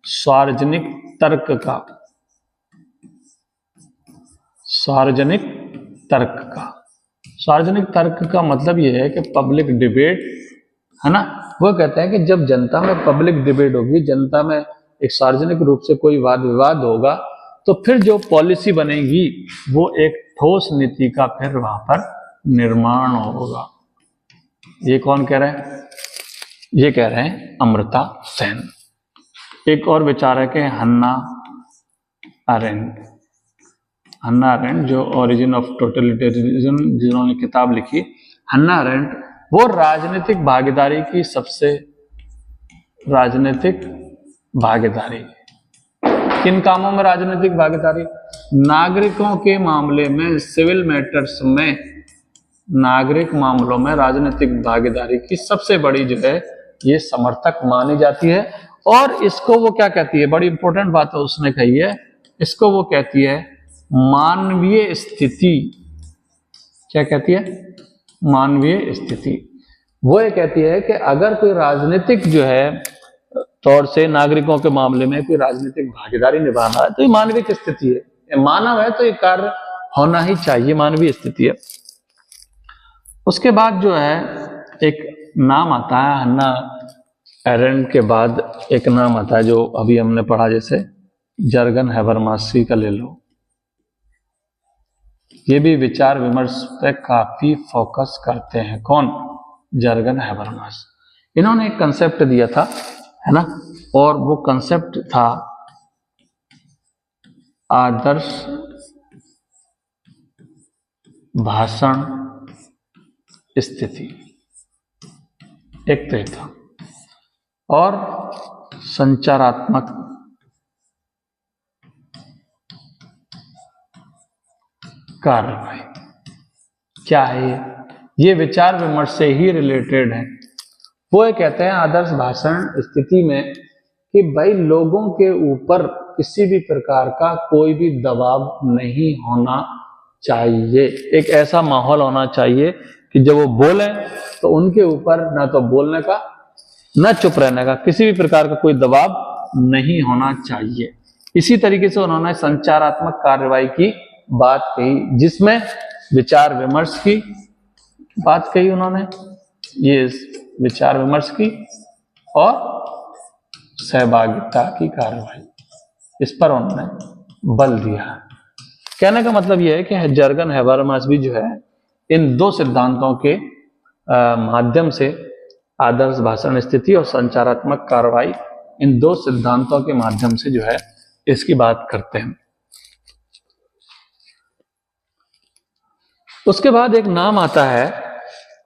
सार्वजनिक तर्क का, सार्वजनिक तर्क का। सार्वजनिक तर्क का मतलब ये है कि पब्लिक डिबेट, है ना। वो कहते हैं कि जब जनता में पब्लिक डिबेट होगी, जनता में एक सार्वजनिक रूप से कोई वाद विवाद होगा, तो फिर जो पॉलिसी बनेगी वो एक ठोस नीति का फिर वहां पर निर्माण होगा। ये कौन कह रहे हैं? ये कह रहे हैं अमर्त्य सेन। एक और विचारक है हन्ना अरेंट। हन्ना अरेंट जो ओरिजिन ऑफ टोटलिटेरियनिज्म जिन्होंने किताब लिखी, हन्ना अरेंट वो राजनीतिक भागीदारी की सबसे राजनीतिक भागीदारी किन कामों में राजनीतिक भागीदारी? नागरिकों के मामले में, सिविल मैटर्स में, नागरिक मामलों में राजनीतिक भागीदारी की सबसे बड़ी जो है ये समर्थक मानी जाती है। और इसको वो क्या कहती है, बड़ी इंपॉर्टेंट बात है उसने कही है, इसको वो कहती है मानवीय स्थिति। क्या कहती है? मानवीय स्थिति। वो ये कहती है कि अगर कोई राजनीतिक जो है तौर से नागरिकों के मामले में कोई राजनीतिक भागीदारी निभाना है तो ये मानवीय स्थिति है, ये मानव है तो ये कार्य होना ही चाहिए, मानवीय स्थिति है। उसके बाद जो है एक नाम आता है हन्ना एरेंट के बाद एक नाम आता है जो अभी हमने पढ़ा, जैसे जर्गन हैबरमासी का ले लो। ये भी विचार विमर्श पे काफी फोकस करते हैं। कौन? Jurgen Habermas. इन्होंने एक कंसेप्ट दिया था, है ना, और वो कंसेप्ट था आदर्श भाषण स्थिति। एक तो था और संचारात्मक कार्रवाई। क्या है ये विचार विमर्श से ही रिलेटेड है। वो ये कहते हैं आदर्श भाषण स्थिति में कि भाई लोगों के ऊपर किसी भी प्रकार का कोई भी दबाव नहीं होना चाहिए। एक ऐसा माहौल होना चाहिए कि जब वो बोलें तो उनके ऊपर ना तो बोलने का ना चुप रहने का किसी भी प्रकार का कोई दबाव नहीं होना चाहिए। इसी तरीके से उन्होंने संचारात्मक कार्रवाई की बात कही, जिसमें विचार विमर्श की बात कही उन्होंने, ये विचार विमर्श की और सहभागिता की कार्रवाई, इस पर उन्होंने बल दिया। कहने का मतलब यह है कि जर्गन हैबरमास भी जो है इन दो सिद्धांतों के माध्यम से आदर्श भाषण स्थिति और संचारात्मक कार्रवाई, इन दो सिद्धांतों के माध्यम से जो है इसकी बात करते हैं। उसके बाद एक नाम आता है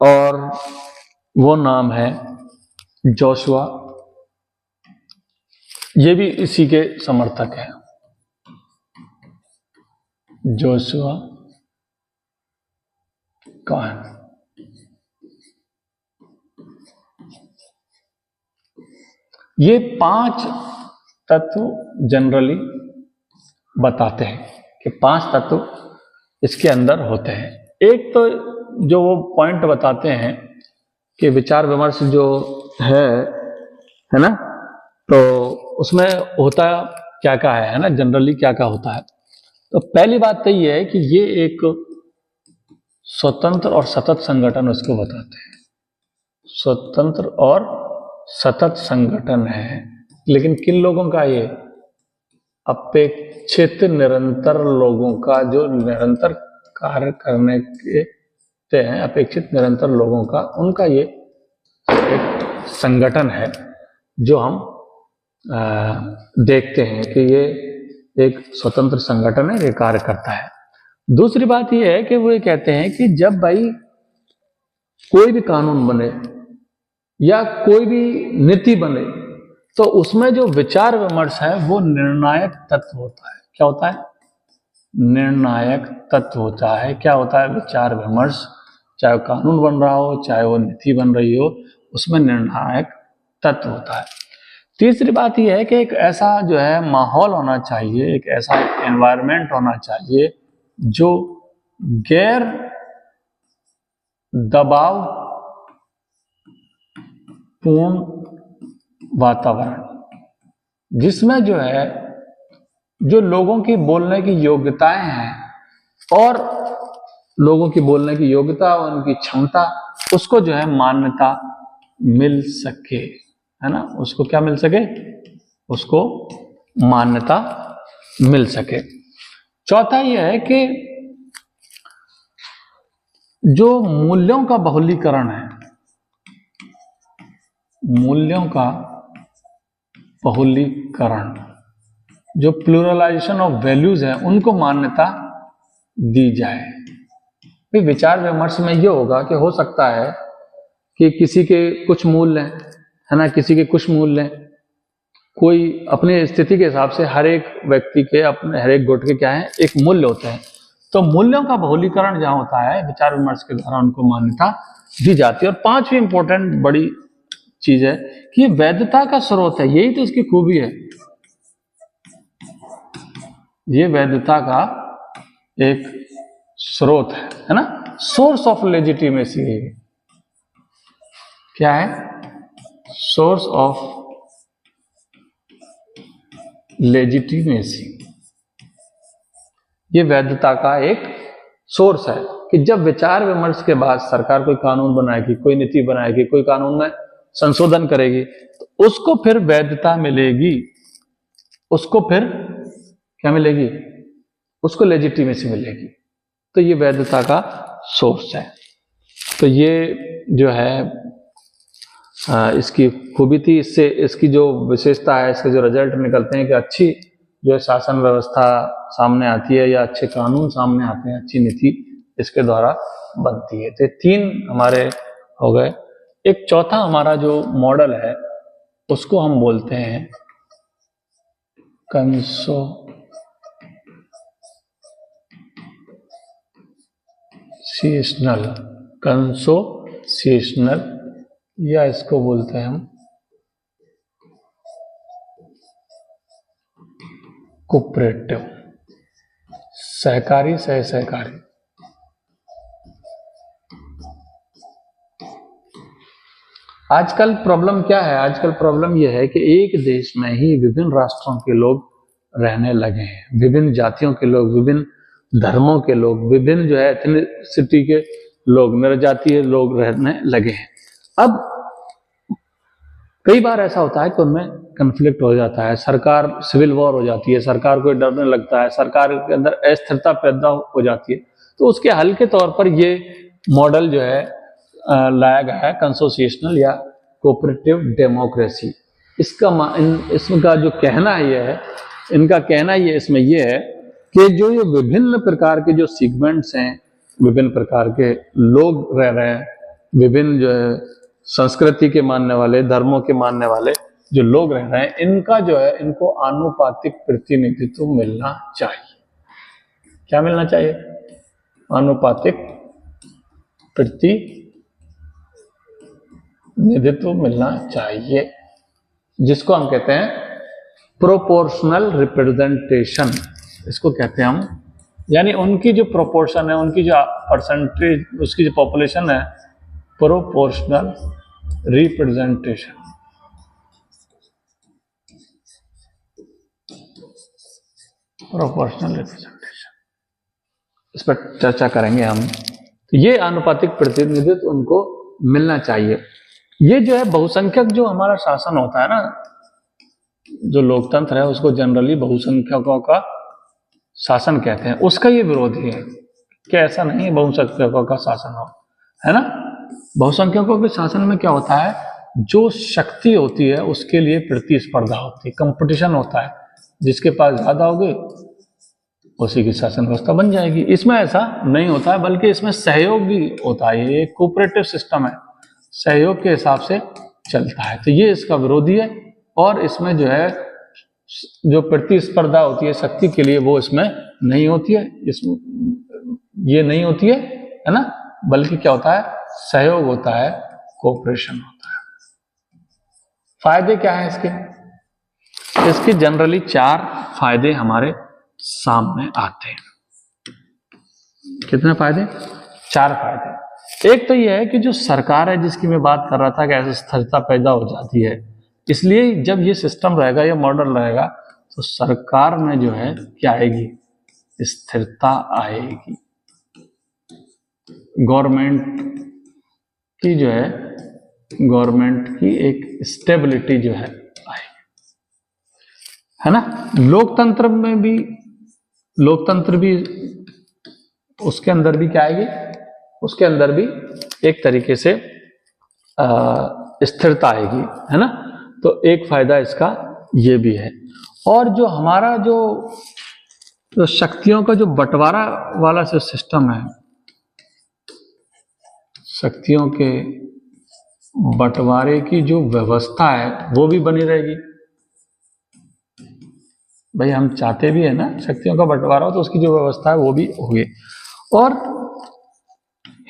और वो नाम है जोशुआ। ये भी इसी के समर्थक हैं। जोशुआ कॉहेन। ये 5 तत्व जनरली बताते हैं कि 5 तत्व इसके अंदर होते हैं। एक तो जो वो पॉइंट बताते हैं कि विचार विमर्श जो है ना, तो उसमें होता क्या क्या है ना, जनरली क्या क्या होता है। तो पहली बात तो ये है कि ये एक स्वतंत्र और सतत संगठन उसको बताते हैं। स्वतंत्र और सतत संगठन है, लेकिन किन लोगों का? ये अपेक्षित निरंतर लोगों का, जो निरंतर कार्य करने के हैं, अपेक्षित निरंतर लोगों का, उनका ये एक संगठन है जो हम देखते हैं कि ये एक स्वतंत्र संगठन है, ये कार्य करता है। दूसरी बात ये है कि वो ये कहते हैं कि जब भाई कोई भी कानून बने या कोई भी नीति बने तो उसमें जो विचार विमर्श है वो निर्णायक तत्व होता है। क्या होता है? निर्णायक तत्व होता है। क्या होता है? विचार विमर्श, चाहे वो कानून बन रहा हो, चाहे वो नीति बन रही हो, उसमें निर्णायक तत्व होता है। तीसरी बात यह है कि एक ऐसा जो है माहौल होना चाहिए, एक ऐसा एनवायरनमेंट होना चाहिए जो गैर दबाव पूर्ण वातावरण, जिसमें जो है जो लोगों की बोलने की योग्यताएं हैं और लोगों की बोलने की योग्यता और उनकी क्षमता, उसको जो है मान्यता मिल सके, है ना, उसको क्या मिल सके? उसको मान्यता मिल सके। चौथा यह है कि जो मूल्यों का बहुलीकरण है, मूल्यों का बहुलीकरण, जो प्लूरलाइजेशन ऑफ वैल्यूज है, उनको मान्यता दी जाए। फिर विचार विमर्श में ये होगा कि हो सकता है कि किसी के कुछ मूल्य हैं, है ना, किसी के कुछ मूल्य हैं, कोई अपनी स्थिति के हिसाब से, हर एक व्यक्ति के अपने, हर एक गुट के क्या है, एक मूल्य होते हैं। तो मूल्यों का बहुलीकरण जहां होता है, विचार विमर्श के द्वारा उनको मान्यता दी जाती है। और पांचवी इंपॉर्टेंट बड़ी चीज है कि ये वैधता का स्रोत है, यही तो इसकी खूबी है, ये वैधता का एक स्रोत है ना, सोर्स ऑफ लेजिटिमेसी। क्या है? Source of legitimacy. ये वैधता का एक सोर्स है कि जब विचार विमर्श के बाद सरकार कोई कानून बनाएगी, कोई नीति बनाएगी, कोई कानून में संशोधन करेगी, तो उसको फिर वैधता मिलेगी, उसको फिर क्या मिलेगी? उसको लेजिटिमेसी मिलेगी। तो ये वैधता का सोर्स है। तो ये जो है इसकी खूबी थी। इससे इसकी जो विशेषता है, इसके जो रिजल्ट निकलते हैं कि अच्छी जो शासन व्यवस्था सामने आती है, या अच्छे कानून सामने आते हैं, अच्छी नीति इसके द्वारा बनती है। तो तीन हमारे हो गए। एक चौथा हमारा जो मॉडल है उसको हम बोलते हैं कंसोसिएशनल, या इसको बोलते हैं हम कोऑपरेटिव, सहकारी, सहकारी। आजकल प्रॉब्लम क्या है? आजकल प्रॉब्लम यह है कि एक देश में ही विभिन्न राष्ट्रों के लोग रहने लगे हैं, विभिन्न जातियों के लोग, विभिन्न धर्मों के लोग, विभिन्न जो है एथनिसिटी के लोग, निर्जातीय लोग रहने लगे हैं। अब कई बार ऐसा होता है कि उनमें कन्फ्लिक्ट हो जाता है, सरकार, सिविल वॉर हो जाती है, सरकार को डरने लगता है, सरकार के अंदर अस्थिरता पैदा हो जाती है। तो उसके हल के तौर पर ये मॉडल जो है लाया गया है, कंसोसिएशनल या कोऑपरेटिव डेमोक्रेसी। इसका जो कहना ये है, इनका कहना ये इसमें ये है कि जो ये विभिन्न प्रकार के जो सेगमेंट्स हैं, विभिन्न प्रकार के लोग रह रहे हैं, विभिन्न जो है संस्कृति के मानने वाले, धर्मों के मानने वाले जो लोग रह रहे हैं, इनका जो है, इनको आनुपातिक प्रतिनिधित्व मिलना चाहिए। क्या मिलना चाहिए? आनुपातिक प्रतिनिधित्व मिलना चाहिए, जिसको हम कहते हैं प्रोपोर्शनल रिप्रेजेंटेशन, इसको कहते हैं हम। यानी उनकी जो प्रोपोर्शन है, उनकी जो परसेंटेज, उसकी जो पॉपुलेशन है, प्रोपोर्शनल रिप्रेजेंटेशन। प्रोपोर्शनल रिप्रेजेंटेशन, इस पर चर्चा करेंगे हम। तो ये आनुपातिक प्रतिनिधित्व उनको मिलना चाहिए। ये जो है बहुसंख्यक जो हमारा शासन होता है ना, जो लोकतंत्र है, उसको जनरली बहुसंख्यकों का शासन कहते हैं। उसका ये विरोधी है कि ऐसा नहीं बहुसंख्यकों का शासन हो, है ना। बहुसंख्यकों के शासन में क्या होता है? जो शक्ति होती है उसके लिए प्रतिस्पर्धा होती है, कंपटीशन होता है, जिसके पास ज्यादा होगी उसी की शासन व्यवस्था बन जाएगी। इसमें ऐसा नहीं होता है, बल्कि इसमें सहयोग भी होता है। ये कोऑपरेटिव सिस्टम है, सहयोग के हिसाब से चलता है। तो ये इसका विरोधी है। और इसमें जो है, जो प्रतिस्पर्धा होती है शक्ति के लिए, वो इसमें नहीं होती है, इसमें ये नहीं होती है ना, बल्कि क्या होता है? सहयोग होता है, कोऑपरेशन होता है। फायदे क्या है इसके? इसके जनरली 4 फायदे हमारे सामने आते हैं। कितने फायदे? 4 फायदे। एक तो यह है कि जो सरकार है, जिसकी मैं बात कर रहा था कि ऐसी स्थिरता पैदा हो जाती है, इसलिए जब ये सिस्टम रहेगा, ये मॉडल रहेगा, तो सरकार में जो है क्या आएगी? स्थिरता आएगी। गवर्नमेंट की जो है, गवर्नमेंट की एक स्टेबिलिटी जो है आएगी, है ना। लोकतंत्र में भी, लोकतंत्र भी, उसके अंदर भी क्या आएगी? उसके अंदर भी एक तरीके से स्थिरता आएगी, है ना। तो एक फायदा इसका ये भी है। और जो हमारा जो शक्तियों का जो बंटवारा वाला जो सिस्टम है, शक्तियों के बंटवारे की जो व्यवस्था है वो भी बनी रहेगी। भाई हम चाहते भी है ना शक्तियों का बंटवारा हो, तो उसकी जो व्यवस्था है वो भी होगी। और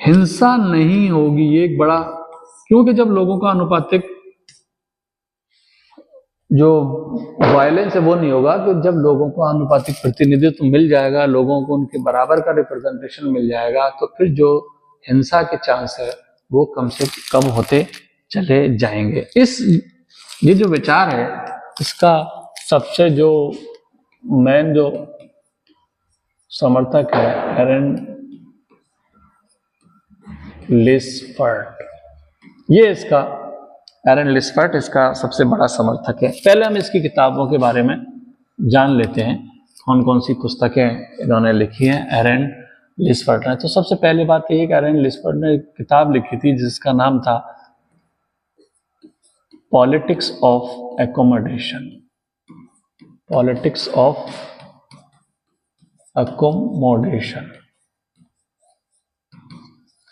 हिंसा नहीं होगी, ये एक बड़ा, क्योंकि जब लोगों का अनुपातिक जो वायलेंस है वो नहीं होगा, तो जब लोगों को अनुपातिक प्रतिनिधित्व मिल जाएगा, लोगों को उनके बराबर का रिप्रेजेंटेशन मिल जाएगा, तो फिर जो हिंसा के चांस है वो कम से कम होते चले जाएंगे। ये जो विचार है इसका सबसे जो मेन जो समर्थक है एरन लिस्पर्ट, ये इसका एरन लिस्पर्ट इसका सबसे बड़ा समर्थक है। पहले हम इसकी किताबों के बारे में जान लेते हैं, कौन कौन सी पुस्तकें इन्होंने लिखी हैं एरन लिस्पर्ट ने। तो सबसे पहली बात ये कि एरन लिस्पर्ट ने एक किताब लिखी थी जिसका नाम था politics of accommodation, politics of accommodation,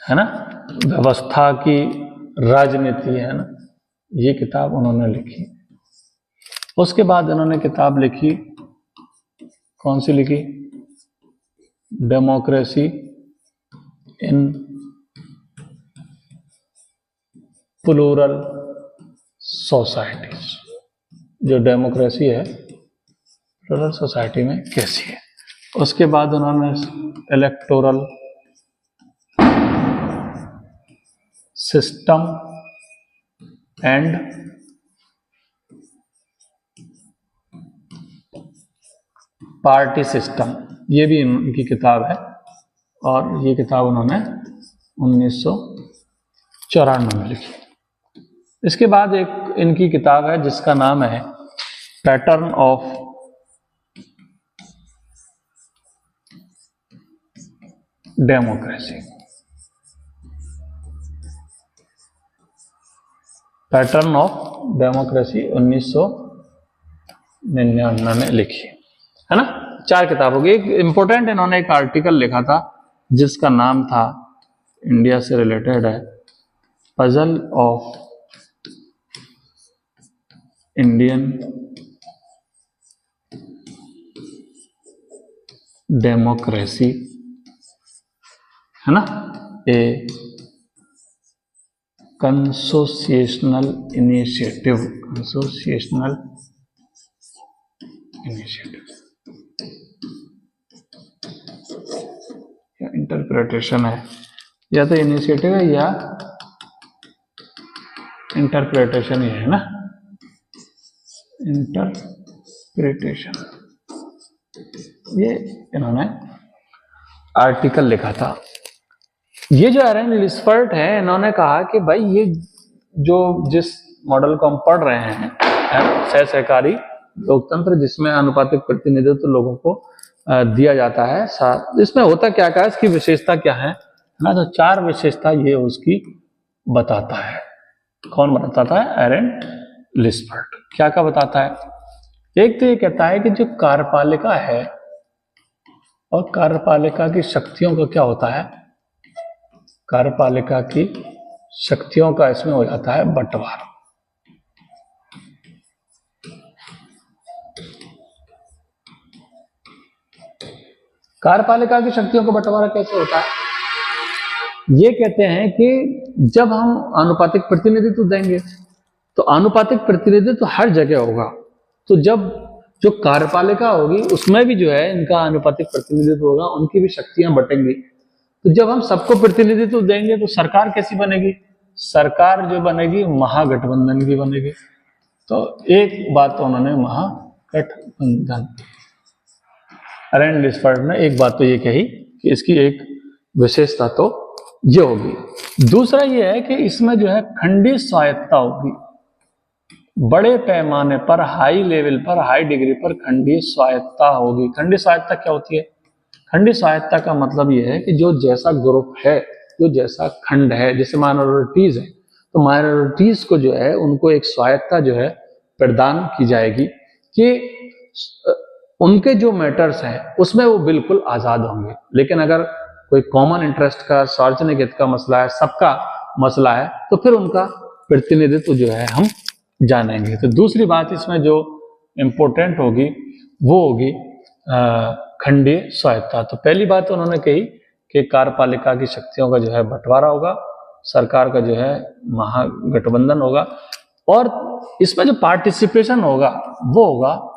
है ना, व्यवस्था की राजनीति, है ना, ये किताब उन्होंने लिखी। उसके बाद इन्होंने किताब लिखी, कौन सी लिखी, डेमोक्रेसी इन प्लूरल सोसाइटीज, जो डेमोक्रेसी है प्लूरल सोसाइटी में कैसी है। उसके बाद उन्होंने electoral system and party system, ये भी इनकी किताब है, और ये किताब उन्होंने 1994 में लिखी। इसके बाद एक इनकी किताब है जिसका नाम है pattern of democracy, pattern of democracy 1999 में लिखी, है ना। 4 किताब होगी। एक इंपॉर्टेंट इन्होंने एक आर्टिकल लिखा था जिसका नाम था, इंडिया से रिलेटेड है, पजल ऑफ इंडियन डेमोक्रेसी, है ना, ए कंसोसिएशनल इनिशिएटिव, कंसोसिएशनल इनिशिएटिव या इंटरप्रिटेशन है, या तो इनिशिएटिव है या इंटरप्रिटेशन ही है ना, इंटरप्रिटेशन, ये इन्होंने आर्टिकल लिखा था। ये जो एरन लिस्पर्ट है, इन्होंने कहा कि भाई ये जो जिस मॉडल को हम पढ़ रहे हैं, सहकारी लोकतंत्र जिसमें अनुपातिक प्रतिनिधित्व लोगों को दिया जाता है, इसमें होता क्या क्या है, इसकी विशेषता क्या है ना, तो 4 विशेषता ये उसकी बताता है। कौन बताता है? एरन लिस्पर्ट। क्या क्या बताता है? एक तो ये कहता है कि जो कार्यपालिका है और कार्यपालिका की शक्तियों का क्या होता है, कार्यपालिका की शक्तियों का इसमें हो जाता है बंटवारा। कार्यपालिका की शक्तियों का बंटवारा कैसे होता है? ये कहते हैं कि जब हम आनुपातिक प्रतिनिधित्व देंगे तो आनुपातिक प्रतिनिधित्व हर जगह होगा, तो जब जो कार्यपालिका होगी उसमें भी जो है इनका आनुपातिक प्रतिनिधित्व होगा, उनकी भी शक्तियां बटेंगी। तो जब हम सबको प्रतिनिधित्व देंगे तो सरकार कैसी बनेगी? सरकार जो बनेगी महागठबंधन की बनेगी। तो एक बात तो उन्होंने महागठबंधन, एरन लिस्पर्ट ने एक बात तो ये कही कि इसकी एक विशेषता तो ये होगी। दूसरा ये है कि इसमें जो है खंडीय स्वायत्ता होगी, बड़े पैमाने पर, हाई लेवल पर, हाई डिग्री पर खंडीय स्वायत्ता होगी। खंडीय स्वायत्ता क्या होती है? खंडीय स्वायत्ता का मतलब यह है कि जो जैसा ग्रुप है जो जैसा खंड है, जैसे माइनॉरिटीज है, तो माइनॉरिटीज को जो है उनको एक स्वायत्ता जो है प्रदान की जाएगी कि उनके जो मैटर्स हैं उसमें वो बिल्कुल आजाद होंगे। लेकिन अगर कोई कॉमन इंटरेस्ट का, सार्वजनिक हित का मसला है, सबका मसला है, तो फिर उनका प्रतिनिधित्व जो है हम जानेंगे। तो दूसरी बात इसमें जो इम्पोर्टेंट होगी वो होगी खंडीय स्वायत्ता। तो पहली बात उन्होंने कही कि कार्यपालिका की शक्तियों का जो है बंटवारा होगा, सरकार का जो है महागठबंधन होगा, और इसमें जो पार्टिसिपेशन होगा वो होगा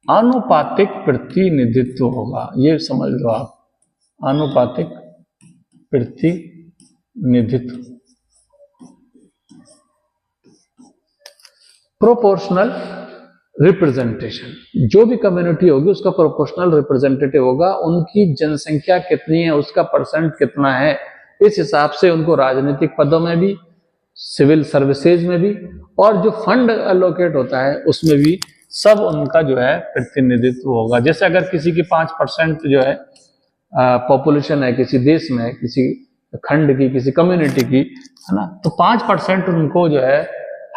आनुपातिक प्रतिनिधित्व होगा। ये समझ लो आप, आनुपातिक प्रतिनिधित्व, प्रोपोर्शनल रिप्रेजेंटेशन। जो भी कम्युनिटी होगी उसका प्रोपोर्शनल रिप्रेजेंटेटिव होगा, उनकी जनसंख्या कितनी है, उसका परसेंट कितना है, इस हिसाब से उनको राजनीतिक पदों में भी, सिविल सर्विसेज में भी, और जो फंड एलोकेट होता है उसमें भी सब उनका जो है प्रतिनिधित्व होगा। जैसे अगर किसी की 5% जो है पॉपुलेशन है किसी देश में, किसी खंड की, किसी कम्युनिटी की, है ना, तो 5% उनको जो है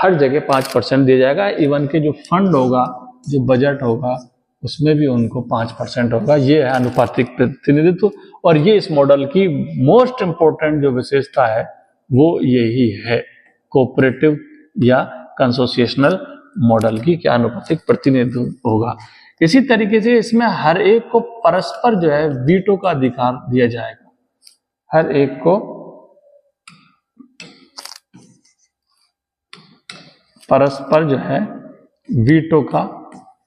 हर जगह 5% दिया जाएगा। इवन के जो फंड होगा, जो बजट होगा, उसमें भी उनको 5% होगा। ये है अनुपातिक प्रतिनिधित्व, और ये इस मॉडल की मोस्ट इंपोर्टेंट जो विशेषता है वो यही है, कोऑपरेटिव या कंसोसिएशनल मॉडल की, क्या अनुपातिक प्रतिनिधित्व होगा। इसी तरीके से इसमें हर एक को परस्पर जो है वीटो का अधिकार दिया जाएगा, हर एक को परस्पर जो है वीटो का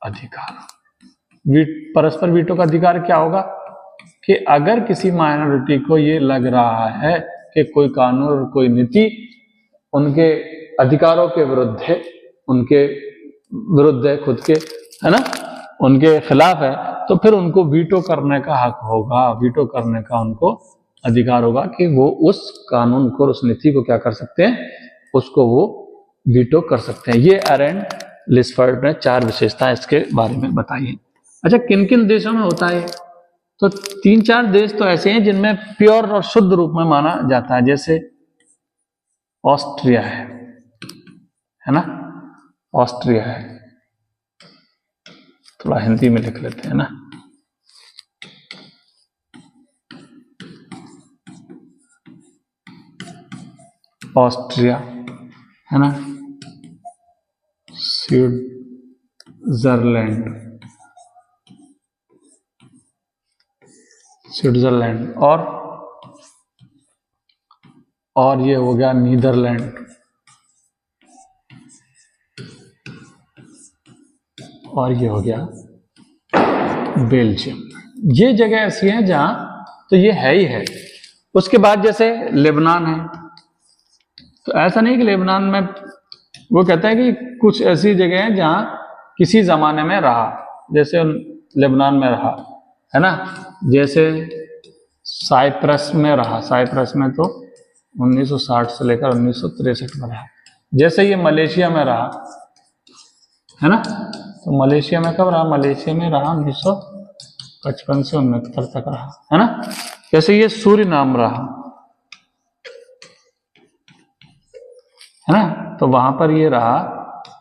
अधिकार। परस्पर वीटो का अधिकार क्या होगा कि अगर किसी माइनॉरिटी को ये लग रहा है कि कोई कानून और कोई नीति उनके अधिकारों के विरुद्ध है, उनके विरुद्ध है, खुद के, है ना, उनके खिलाफ है, तो फिर उनको वीटो करने का हक होगा, वीटो करने का उनको अधिकार होगा कि वो उस कानून को, उस नीति को क्या कर सकते हैं, उसको वो वीटो कर सकते हैं। ये एरेंड लिस्फर्ड ने 4 विशेषताएं इसके बारे में बताई हैं। अच्छा, किन किन देशों में होता है? तो 3-4 देश तो ऐसे हैं जिनमें प्योर और शुद्ध रूप में माना जाता है, जैसे ऑस्ट्रिया है ना, ऑस्ट्रिया है, थोड़ा हिंदी में लिख लेते हैं ना, ऑस्ट्रिया है ना, स्विट्जरलैंड और ये हो गया नीदरलैंड, और ये हो गया बेल्जियम। ये जगह ऐसी हैं जहां, तो ये है ही है। उसके बाद जैसे लेबनान है, तो ऐसा नहीं कि लेबनान में, वो कहता है कि कुछ ऐसी जगह है जहां किसी जमाने में रहा, जैसे लेबनान में रहा, है ना, जैसे साइप्रस में रहा, साइप्रस में तो 1960 से लेकर 1963 में रहा, जैसे ये मलेशिया में रहा, है ना, तो मलेशिया में कब रहा, मलेशिया में रहा 1955 से 69 तक रहा, है ना, जैसे ये सूरीनाम रहा, है ना, तो वहां पर ये रहा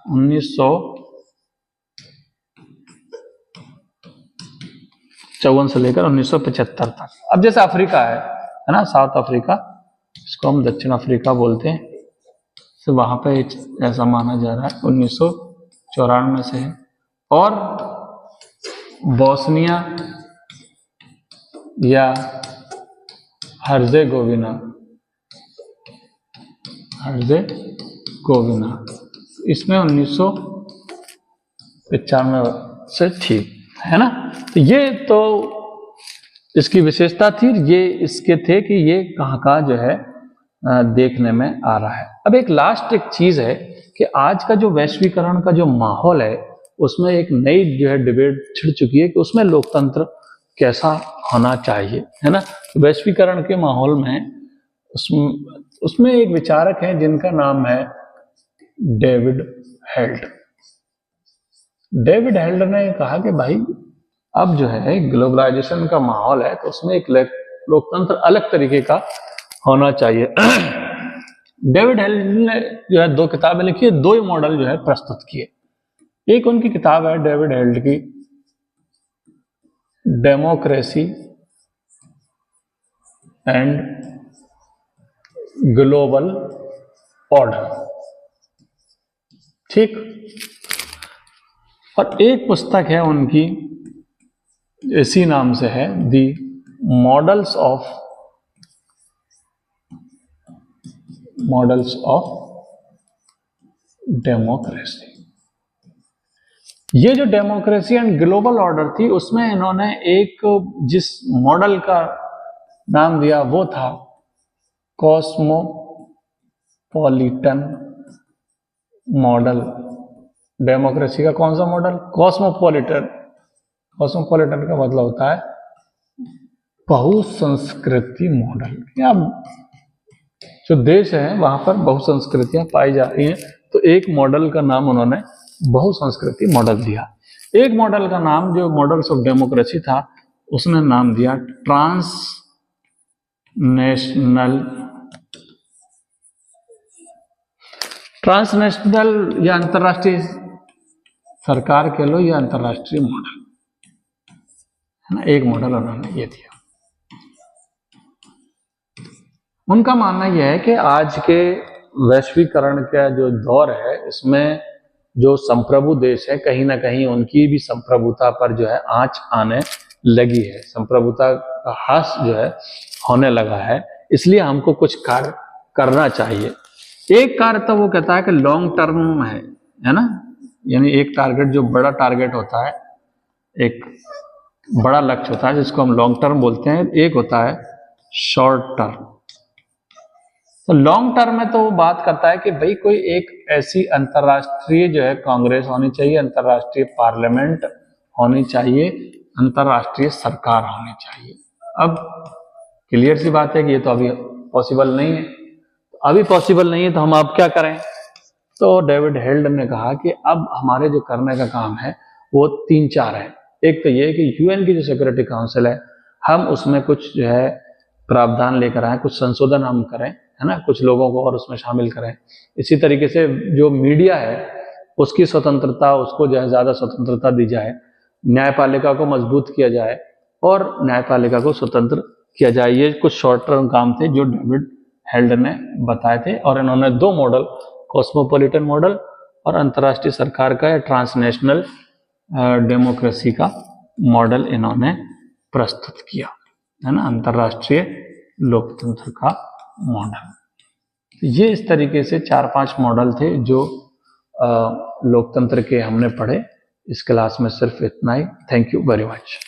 1954 से लेकर 1975 तक। अब जैसे अफ्रीका है ना, साउथ अफ्रीका, इसको हम दक्षिण अफ्रीका बोलते हैं, तो वहां पे ऐसा माना जा रहा है 1994 से है। और बोस्निया या हर्जेगोविना इसमें 1995 से थी, है ना। तो ये तो इसकी विशेषता थी, ये इसके थे कि ये कहाँ जो है देखने में आ रहा है। अब एक लास्ट एक चीज है कि आज का जो वैश्वीकरण का जो माहौल है उसमें एक नई जो है डिबेट छिड़ चुकी है कि उसमें लोकतंत्र कैसा होना चाहिए, है ना। तो वैश्वीकरण के माहौल में उसमें एक विचारक हैं जिनका नाम है डेविड हेल्ड। डेविड हेल्ड ने कहा कि भाई अब जो है ग्लोबलाइजेशन का माहौल है, तो उसमें एक लोकतंत्र अलग तरीके का होना चाहिए। डेविड हेल्ड ने जो है 2 किताबें लिखी है, 2 ही मॉडल जो है प्रस्तुत किए। एक उनकी किताब है डेविड हेल्ड की डेमोक्रेसी एंड ग्लोबल ऑर्डर, ठीक। और एक पुस्तक है उनकी इसी नाम से है, दी मॉडल्स ऑफ डेमोक्रेसी। ये जो डेमोक्रेसी एंड ग्लोबल ऑर्डर थी, उसमें इन्होंने एक जिस मॉडल का नाम दिया वो था कॉस्मोपॉलिटन मॉडल। डेमोक्रेसी का कौन सा मॉडल? कॉस्मोपॉलिटन। कॉस्मोपॉलिटन का मतलब होता है बहुसंस्कृति मॉडल। या जो देश है वहां पर बहुसंस्कृतियां पाई जा रही हैं, तो एक मॉडल का नाम उन्होंने बहुसंस्कृति मॉडल दिया। एक मॉडल का नाम जो मॉडल्स ऑफ डेमोक्रेसी था, उसने नाम दिया ट्रांसनेशनल या अंतरराष्ट्रीय सरकार कह लो या अंतरराष्ट्रीय मॉडल, है ना। एक मॉडल उन्होंने ये दिया। उनका मानना यह है कि आज के वैश्वीकरण का जो दौर है, इसमें जो संप्रभु देश है, कहीं ना कहीं उनकी भी संप्रभुता पर जो है आंच आने लगी है, संप्रभुता का ह्रास जो है होने लगा है। इसलिए हमको कुछ कार्य करना चाहिए। एक कार्य तो वो कहता है कि लॉन्ग टर्म है ना, यानी एक टारगेट जो बड़ा टारगेट होता है, एक बड़ा लक्ष्य होता है जिसको हम लॉन्ग टर्म बोलते हैं। एक होता है शॉर्ट टर्म। तो लॉन्ग टर्म में तो वो बात करता है कि भाई कोई एक ऐसी अंतरराष्ट्रीय जो है कांग्रेस होनी चाहिए, अंतरराष्ट्रीय पार्लियामेंट होनी चाहिए, अंतरराष्ट्रीय सरकार होनी चाहिए। अब क्लियर सी बात है कि ये तो अभी पॉसिबल नहीं है। अभी पॉसिबल नहीं है तो हम अब क्या करें? तो डेविड हेल्ड ने कहा कि अब हमारे जो करने का काम है वो 3-4 है। एक तो ये कि यूएन की जो सिक्योरिटी काउंसिल है, हम उसमें कुछ जो है प्रावधान लेकर आए, कुछ संशोधन हम करें, है ना, कुछ लोगों को और उसमें शामिल करें। इसी तरीके से जो मीडिया है उसकी स्वतंत्रता, उसको जो है ज्यादा स्वतंत्रता दी जाए, न्यायपालिका को मजबूत किया जाए और न्यायपालिका को स्वतंत्र किया जाए। ये कुछ शॉर्ट टर्म काम थे जो डेविड हेल्ड ने बताए थे। और इन्होंने 2 मॉडल, कॉस्मोपॉलिटन मॉडल और अंतर्राष्ट्रीय सरकार का या ट्रांसनेशनल डेमोक्रेसी का मॉडल इन्होंने प्रस्तुत किया, है ना, अंतर्राष्ट्रीय लोकतंत्र का मॉडल। ये इस तरीके से 4-5 मॉडल थे जो लोकतंत्र के हमने पढ़े। इस क्लास में सिर्फ इतना ही। Thank you very much.